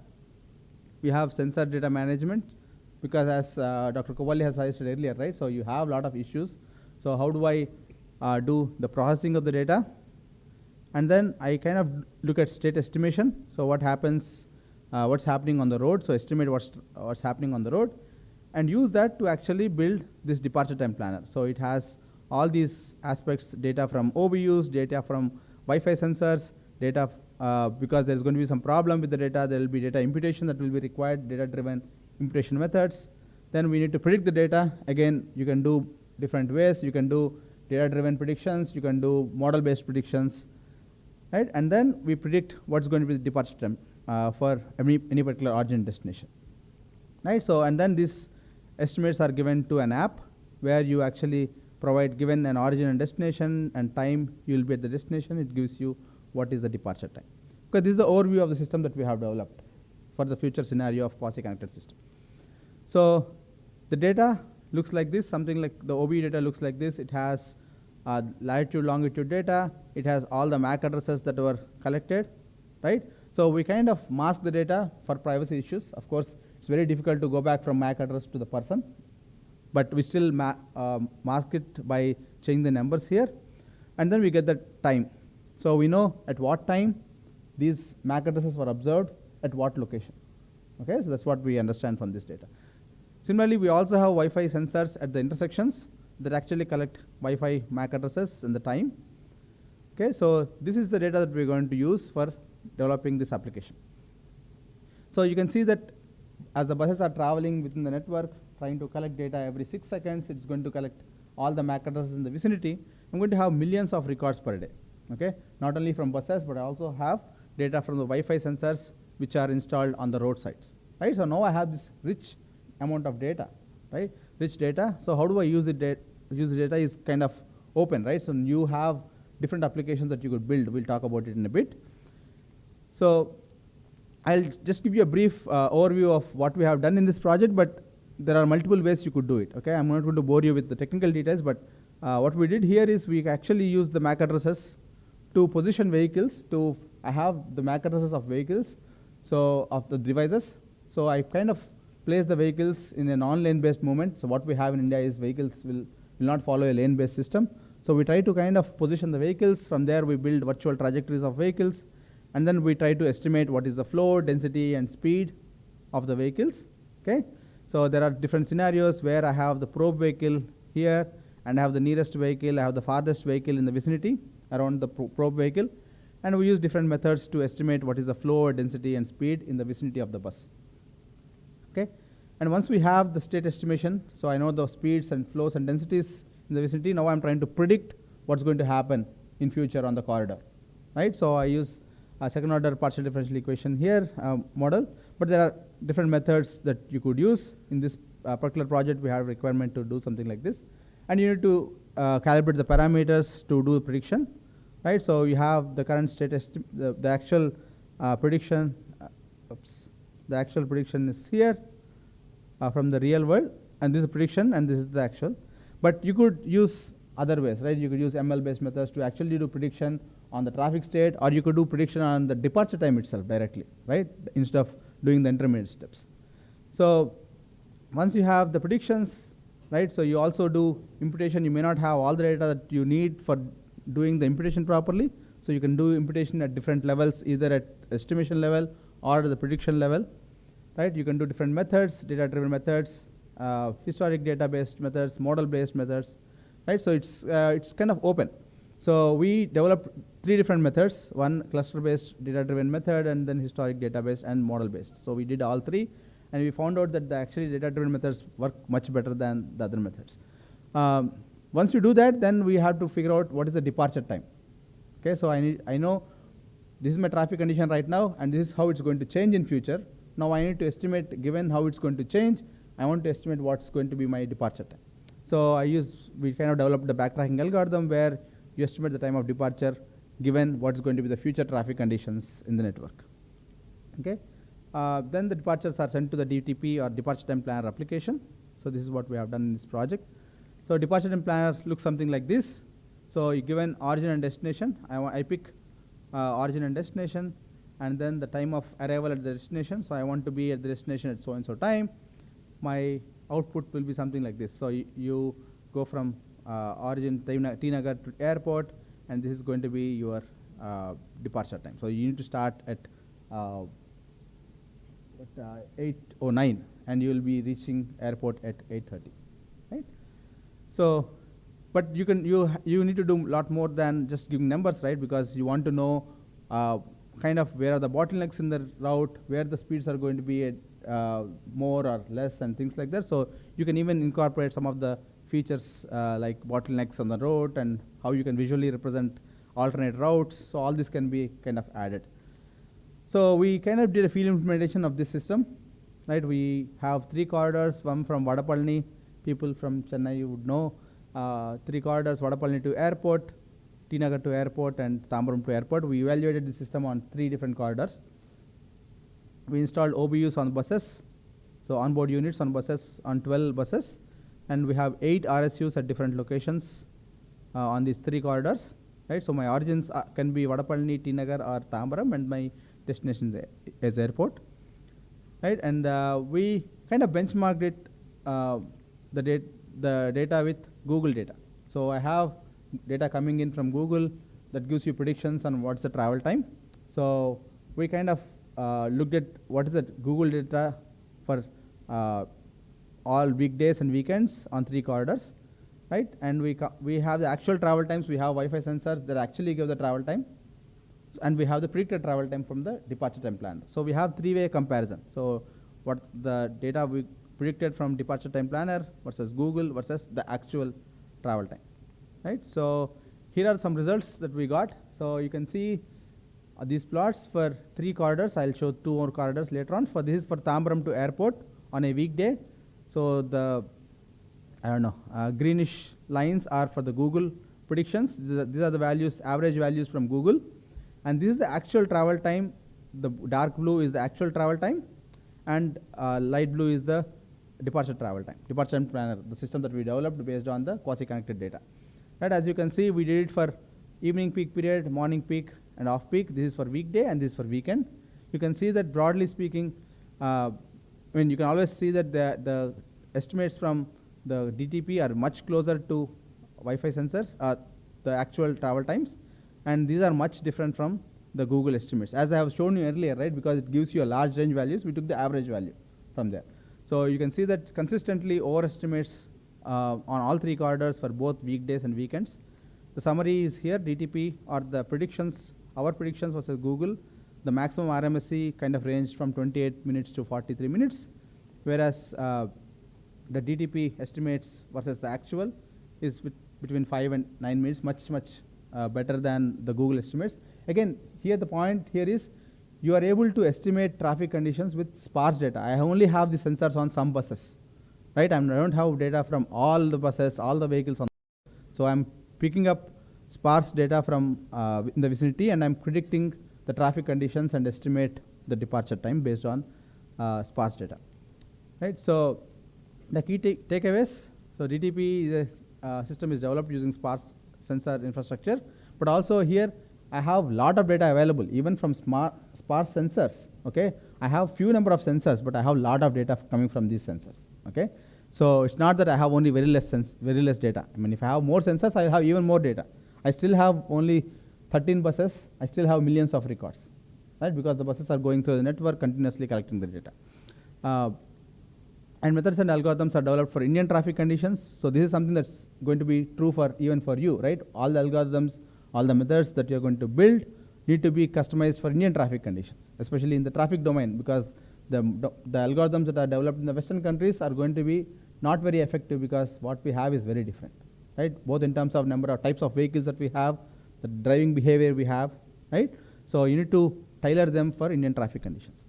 We have sensor data management, because as Dr. Kovvali has suggested earlier, right? So you have a lot of issues. So how do I do the processing of the data? And then I kind of look at state estimation. So what happens, what's happening on the road. So estimate what's happening on the road, and use that to actually build this departure time planner. So it has all these aspects, data from OBUs, data from Wi-Fi sensors, data, because there's going to be some problem with the data, there will be data imputation that will be required, data-driven imputation methods. Then we need to predict the data. Again, you can do different ways. You can do data-driven predictions. You can do model-based predictions, right? And then we predict what's going to be the departure time for any particular origin destination, right? So, and then these estimates are given to an app where you actually provide, given an origin and destination and time you will be at the destination, it gives you what is the departure time. Okay, this is the overview of the system that we have developed for the future scenario of quasi-connected system. So the data looks like this, something like the OB data looks like this. It has latitude, longitude data. It has all the MAC addresses that were collected, right? So we kind of mask the data for privacy issues. Of course, it's very difficult to go back from MAC address to the person, but we still mask it by changing the numbers here. And then we get the time. So we know at what time these MAC addresses were observed at what location. Okay, so that's what we understand from this data. Similarly, we also have Wi-Fi sensors at the intersections that actually collect Wi-Fi MAC addresses and the time. Okay, so this is the data that we're going to use for developing this application. So you can see that as the buses are traveling within the network, trying to collect data every 6 seconds, it's going to collect all the MAC addresses in the vicinity. I'm going to have millions of records per day. Okay, not only from buses, but I also have data from the Wi-Fi sensors which are installed on the roadsides, right? So now I have this rich amount of data, right? Rich data. So how do I use it? Use the data is kind of open, right? So you have different applications that you could build. We'll talk about it in a bit. So I'll just give you a brief overview of what we have done in this project, but there are multiple ways you could do it. Okay, I'm not going to bore you with the technical details, but what we did here is we actually used the MAC addresses to position vehicles. I have the MAC addresses of vehicles, so of the devices. So I kind of place the vehicles in a non-lane based movement. So what we have in India is vehicles will not follow a lane based system. So we try to kind of position the vehicles. From there we build virtual trajectories of vehicles, and then we try to estimate what is the flow, density and speed of the vehicles. Okay, so there are different scenarios where I have the probe vehicle here, and I have the nearest vehicle, I have the farthest vehicle in the vicinity around the probe vehicle, and we use different methods to estimate what is the flow, density and speed in the vicinity of the bus. Okay, and once we have the state estimation, so I know the speeds and flows and densities in the vicinity, now I'm trying to predict what's going to happen in future on the corridor, right? So I use a second order partial differential equation here model, but there are different methods that you could use. In this particular project, we have a requirement to do something like this, and you need to calibrate the parameters to do the prediction, right? So you have the current state the actual prediction. The actual prediction is here from the real world, and this is prediction, and this is the actual. But you could use other ways, right? You could use ML-based methods to actually do prediction on the traffic state, or you could do prediction on the departure time itself directly, right? Instead of doing the intermediate steps. So once you have the predictions, right? So you also do imputation. You may not have all the data that you need for doing the imputation properly. So you can do imputation at different levels, either at estimation level or the prediction level, right? You can do different methods, data-driven methods, historic data-based methods, model-based methods, right? So it's kind of open. So we developed 3 different methods: one cluster-based data-driven method, and then historic data-based and model-based. So we did all 3, and we found out that the actually data-driven methods work much better than the other methods. Once you do that, then we have to figure out what is the departure time. Okay, so I know this is my traffic condition right now, and this is how it's going to change in future. Now I need to estimate, given how it's going to change, I want to estimate what's going to be my departure time. So we kind of developed the backtracking algorithm where you estimate the time of departure given what's going to be the future traffic conditions in the network. Okay, then the departures are sent to the DTP or departure time planner application. So this is what we have done in this project. So departure time planner looks something like this. So you given origin and destination, I pick origin and destination, and then the time of arrival at the destination. So I want to be at the destination at so and so time. My output will be something like this. So you go from origin T Nagar to airport, and this is going to be your departure time. So you need to start at 8:09, and you will be reaching airport at 8:30, right? So, but you need to do a lot more than just giving numbers, right? Because you want to know kind of where are the bottlenecks in the route, where the speeds are going to be at more or less, and things like that. So you can even incorporate some of the features like bottlenecks on the road and how you can visually represent alternate routes. So all this can be kind of added. So we kind of did a field implementation of this system, right? We have 3 corridors, one from Vadapalani. People from Chennai, you would know, 3 corridors: Vadapalani to airport, T Nagar to airport, and Tambaram to airport. We evaluated the system on 3 different corridors. We installed OBUs on buses, so onboard units on buses, on 12 buses, and we have 8 RSUs at different locations on these 3 corridors, right? So my origins can be Vadapalani, T Nagar, or Tambaram, and my destination is airport, right? And we kind of benchmarked it, the data with Google data. So I have data coming in from Google that gives you predictions on what's the travel time. So we kind of looked at what is the Google data for all weekdays and weekends on 3 corridors, right? And we have the actual travel times. We have Wi-Fi sensors that actually give the travel time, and we have the predicted travel time from the departure time planner. So we have 3-way comparison. So what the data we predicted from departure time planner versus Google versus the actual travel time, right? So here are some results that we got. So you can see these plots for 3 corridors. I'll show 2 more corridors later on. This is for Tambaram to airport on a weekday. So the greenish lines are for the Google predictions. These are the values, average values from Google, and this is the actual travel time the dark blue is the actual travel time, and light blue is the departure travel time, departure time planner, the system that we developed based on the quasi-connected data. Right, as you can see, we did it for evening peak period, morning peak, and off peak. This is for weekday and this is for weekend. You can see that broadly speaking, you can always see that the estimates from the DTP are much closer to Wi-Fi sensors, the actual travel times, and these are much different from the Google estimates. As I have shown you earlier, right, because it gives you a large range values, we took the average value from there. So you can see that consistently overestimates on all three corridors for both weekdays and weekends. The summary is here, DTP or the predictions, our predictions versus Google. The maximum RMSE kind of ranged from 28 minutes to 43 minutes, whereas the DTP estimates versus the actual is between 5 and 9 minutes, much better than the Google estimates. Again, here the point here is you are able to estimate traffic conditions with sparse data. I only have the sensors on some buses, right? I don't have data from all the buses, all the vehicles on. So I'm picking up sparse data from in the vicinity, and I'm predicting the traffic conditions and estimate the departure time based on sparse data, right? So the key takeaways. So DTP system is developed using sparse sensor infrastructure, but also here I have lot of data available even from sparse sensors. Okay, I have few number of sensors, but I have lot of data coming from these sensors. Okay, so it's not that I have only very less data. I mean, if I have more sensors, I have even more data. I still have only 13 buses. I still have millions of records, right? Because the buses are going through the network continuously collecting the data. And methods and algorithms are developed for Indian traffic conditions. So this is something that's going to be true for even for you, right? All the algorithms, all the methods that you're going to build need to be customized for Indian traffic conditions, especially in the traffic domain, because the algorithms that are developed in the Western countries are going to be not very effective because what we have is very different, right? Both in terms of number of types of vehicles that we have, the driving behavior we have, right? So you need to tailor them for Indian traffic conditions.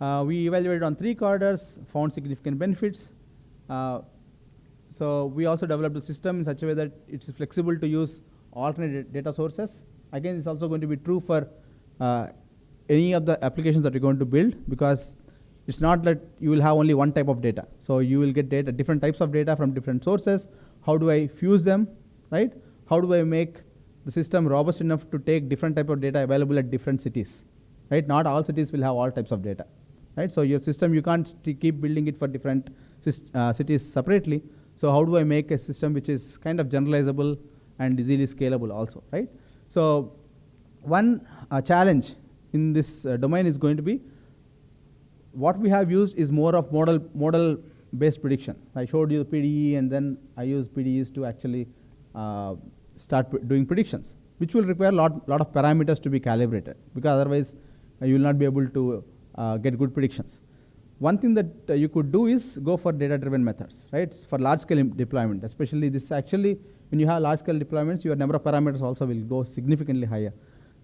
We evaluated on 3 corridors, found significant benefits. So we also developed a system in such a way that it's flexible to use alternate data sources. Again, it's also going to be true for any of the applications that you're going to build, because it's not that you will have only one type of data. So you will get data, different types of data from different sources. How do I fuse them, right? How do I make the system robust enough to take different type of data available at different cities, right? Not all cities will have all types of data, right? So your system, you can't keep building it for different cities separately. So how do I make a system which is kind of generalizable and easily scalable also, right? So one challenge in this domain is going to be, what we have used is more of model-based prediction. I showed you the PDE, and then I use PDEs to actually start doing predictions, which will require lot of parameters to be calibrated, because otherwise you will not be able to get good predictions. One thing that you could do is go for data-driven methods, right? For large-scale deployment, especially this actually, when you have large-scale deployments, your number of parameters also will go significantly higher,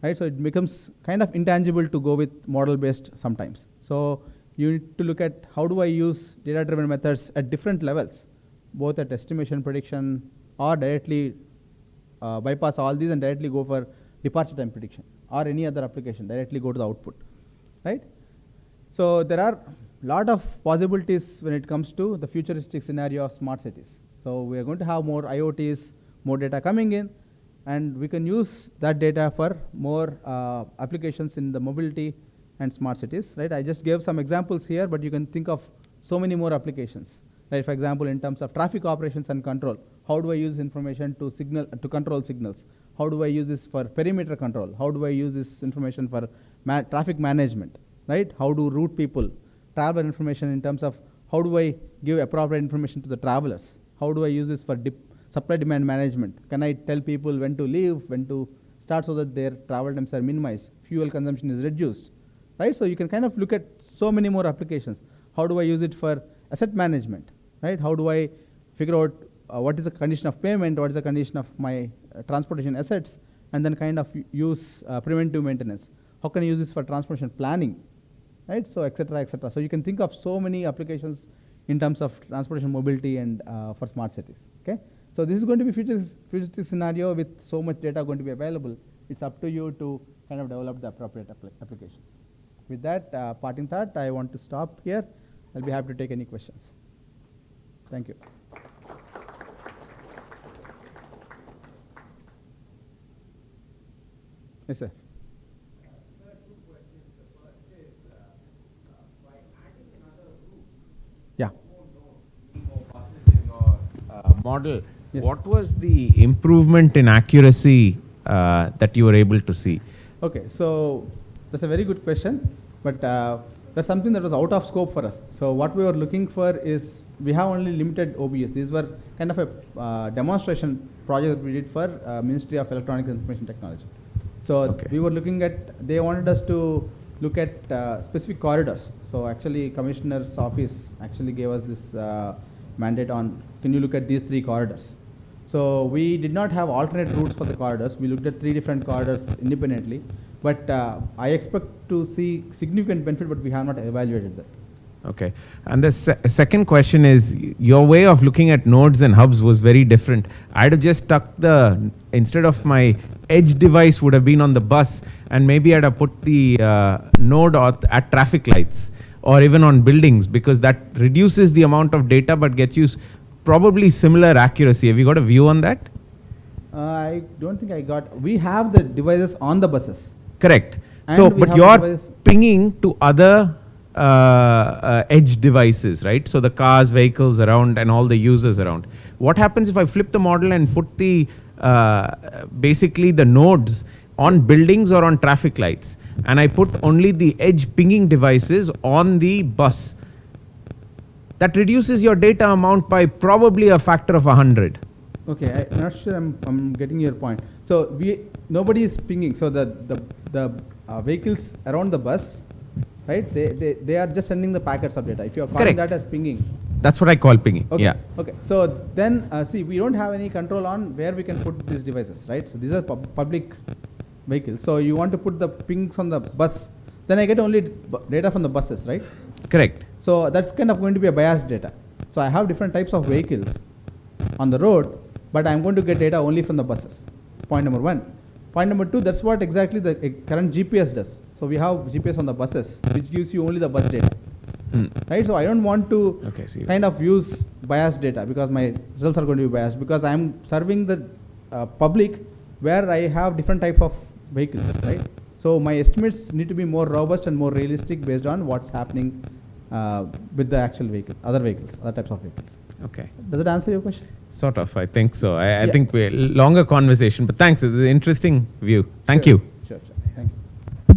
right? So it becomes kind of intangible to go with model-based sometimes. So you need to look at how do I use data-driven methods at different levels, both at estimation, prediction, or directly bypass all these and directly go for departure time prediction, or any other application, directly go to the output, right? So there are a lot of possibilities when it comes to the futuristic scenario of smart cities. So we are going to have more IoTs, more data coming in, and we can use that data for more applications in the mobility and smart cities, right? I just gave some examples here, but you can think of so many more applications. Like for example, in terms of traffic operations and control, how do I use information to control signals? How do I use this for perimeter control? How do I use this information for traffic management, right? How do route people? Traveler information in terms of how do I give appropriate information to the travelers? How do I use this for supply-demand management? Can I tell people when to leave, when to start, so that their travel times are minimized, fuel consumption is reduced, right? So you can kind of look at so many more applications. How do I use it for asset management, right? How do I figure out what is the condition of payment, what is the condition of my transportation assets, and then kind of use preventive maintenance. How can I use this for transportation planning, right? So et cetera, et cetera. So you can think of so many applications in terms of transportation mobility and for smart cities, okay? So this is going to be futuristic scenario with so much data going to be available. It's up to you to kind of develop the appropriate applications. with that parting thought, I want to stop here. I'll be happy to take any questions. Thank you. Yes, sir. Sir, two questions. The first is, by adding another route, Yeah. more nodes, more buses in your model, Yes. what was the improvement in accuracy that you were able to see? Okay, so that's a very good question, but that's something that was out of scope for us. So what we were looking for is, we have only limited OBS. These were kind of a demonstration project that we did for Ministry of Electronics and Information Technology. So we were looking at, they wanted us to look at specific corridors. So actually Commissioner's office actually gave us this mandate on, can you look at these 3 corridors? So we did not have alternate routes for the corridors. We looked at 3 different corridors independently. But I expect to see significant benefit, but we have not evaluated that. Okay. And the second question is, your way of looking at nodes and hubs was very different. I'd have just stuck instead of my edge device would have been on the bus, and maybe I'd have put the node at traffic lights or even on buildings, because that reduces the amount of data but gets you probably similar accuracy. Have you got a view on that? I don't think I got, we have the devices on the buses. Correct. And So, we but have you're device pinging to other edge devices, right? So the cars, vehicles around and all the users around. What happens if I flip the model and put the basically the nodes on buildings or on traffic lights, and I put only the edge pinging devices on the bus? That reduces your data amount by probably a factor of 100. Okay, I'm not sure I'm getting your point. So nobody is pinging. So the vehicles around the bus, right? They are just sending the packets of data. If you are calling that as pinging. That's what I call pinging. Okay. Yeah. Okay. So then see, we don't have any control on where we can put these devices, right? So these are public vehicles. So you want to put the pings on the bus, then I get only data from the buses, right? Correct. So that's kind of going to be a biased data. So I have different types of vehicles on the road, but I'm going to get data only from the buses. Point number 1. Point number 2, that's what exactly the current GPS does. So we have GPS on the buses, which gives you only the bus data. Right? So I don't want to kind of use biased data, because my results are going to be biased, because I'm serving the public where I have different type of vehicles, right? So my estimates need to be more robust and more realistic based on what's happening with the actual vehicle, other types of vehicles. Okay. Does it answer your question? Sort of, I think so. I think we're longer conversation, but thanks. It's an interesting view. Thank you. Sure. Thank you.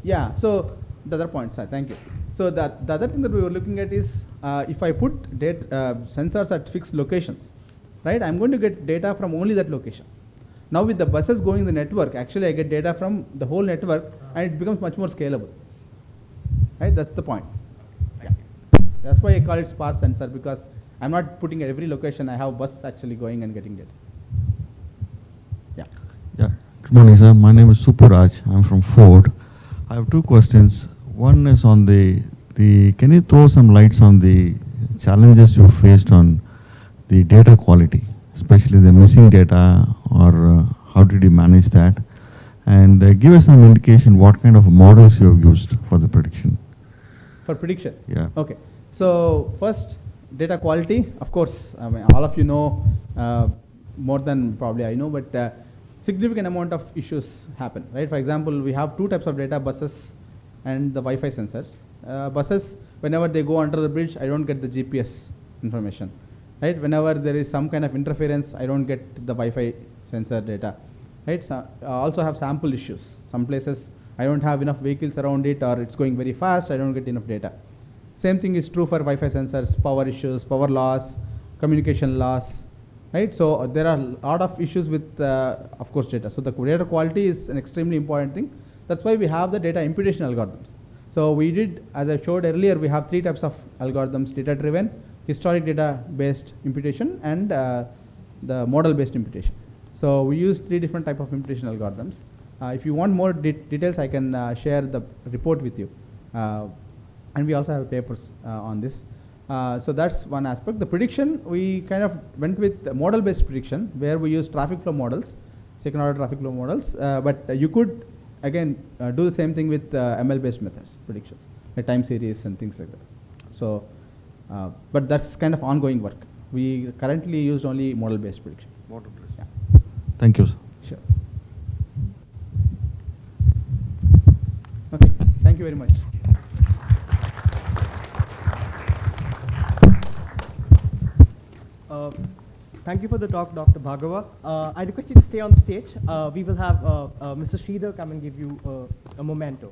Yeah, so the other point, sir, thank you. So the other thing that we were looking at is, if I put sensors at fixed locations, right, I'm going to get data from only that location. Now with the buses going in the network, actually I get data from the whole network, and it becomes much more scalable. Right, that's the point. Yeah. That's why I call it sparse sensor, because I'm not putting at every location, I have bus actually going and getting data. Yeah. Good morning, sir. My name is Supuraj. I'm from Ford. I have 2 questions. One is on the can you throw some lights on the challenges you faced on the data quality, especially the missing data, or how did you manage that? And give us some indication what kind of models you have used for the prediction. For prediction? Yeah. Okay. So first, data quality, of course, I mean, all of you know more than probably I know, but significant amount of issues happen, right? For example, we have 2 types of data, buses and the Wi-Fi sensors. Buses, whenever they go under the bridge, I don't get the GPS information, right? Whenever there is some kind of interference, I don't get the Wi-Fi sensor data, right? So, also have sample issues. Some places I don't have enough vehicles around it, or it's going very fast, I don't get enough data. Same thing is true for Wi-Fi sensors, power issues, power loss, communication loss, right? So there are a lot of issues with, of course, data. So the data quality is an extremely important thing. That's why we have the data imputation algorithms. So we did, as I showed earlier, we have 3 types of algorithms: data-driven, historic data-based imputation, and the model-based imputation. So we use 3 different types of imputation algorithms. If you want more details, I can share the report with you. And we also have papers on this. So that's one aspect. The prediction, we kind of went with model-based prediction, where we use traffic flow models, second-order traffic flow models. But you could again, do the same thing with ML-based methods, predictions, like time series and things like that. So, but that's kind of ongoing work. We currently use only model-based prediction. Model-based. Yeah. Thank you, sir. Sure. Okay, thank you very much. Thank you for the talk, Dr. Bhargava. I request you to stay on stage. We will have Mr. Sridhar come and give you a memento.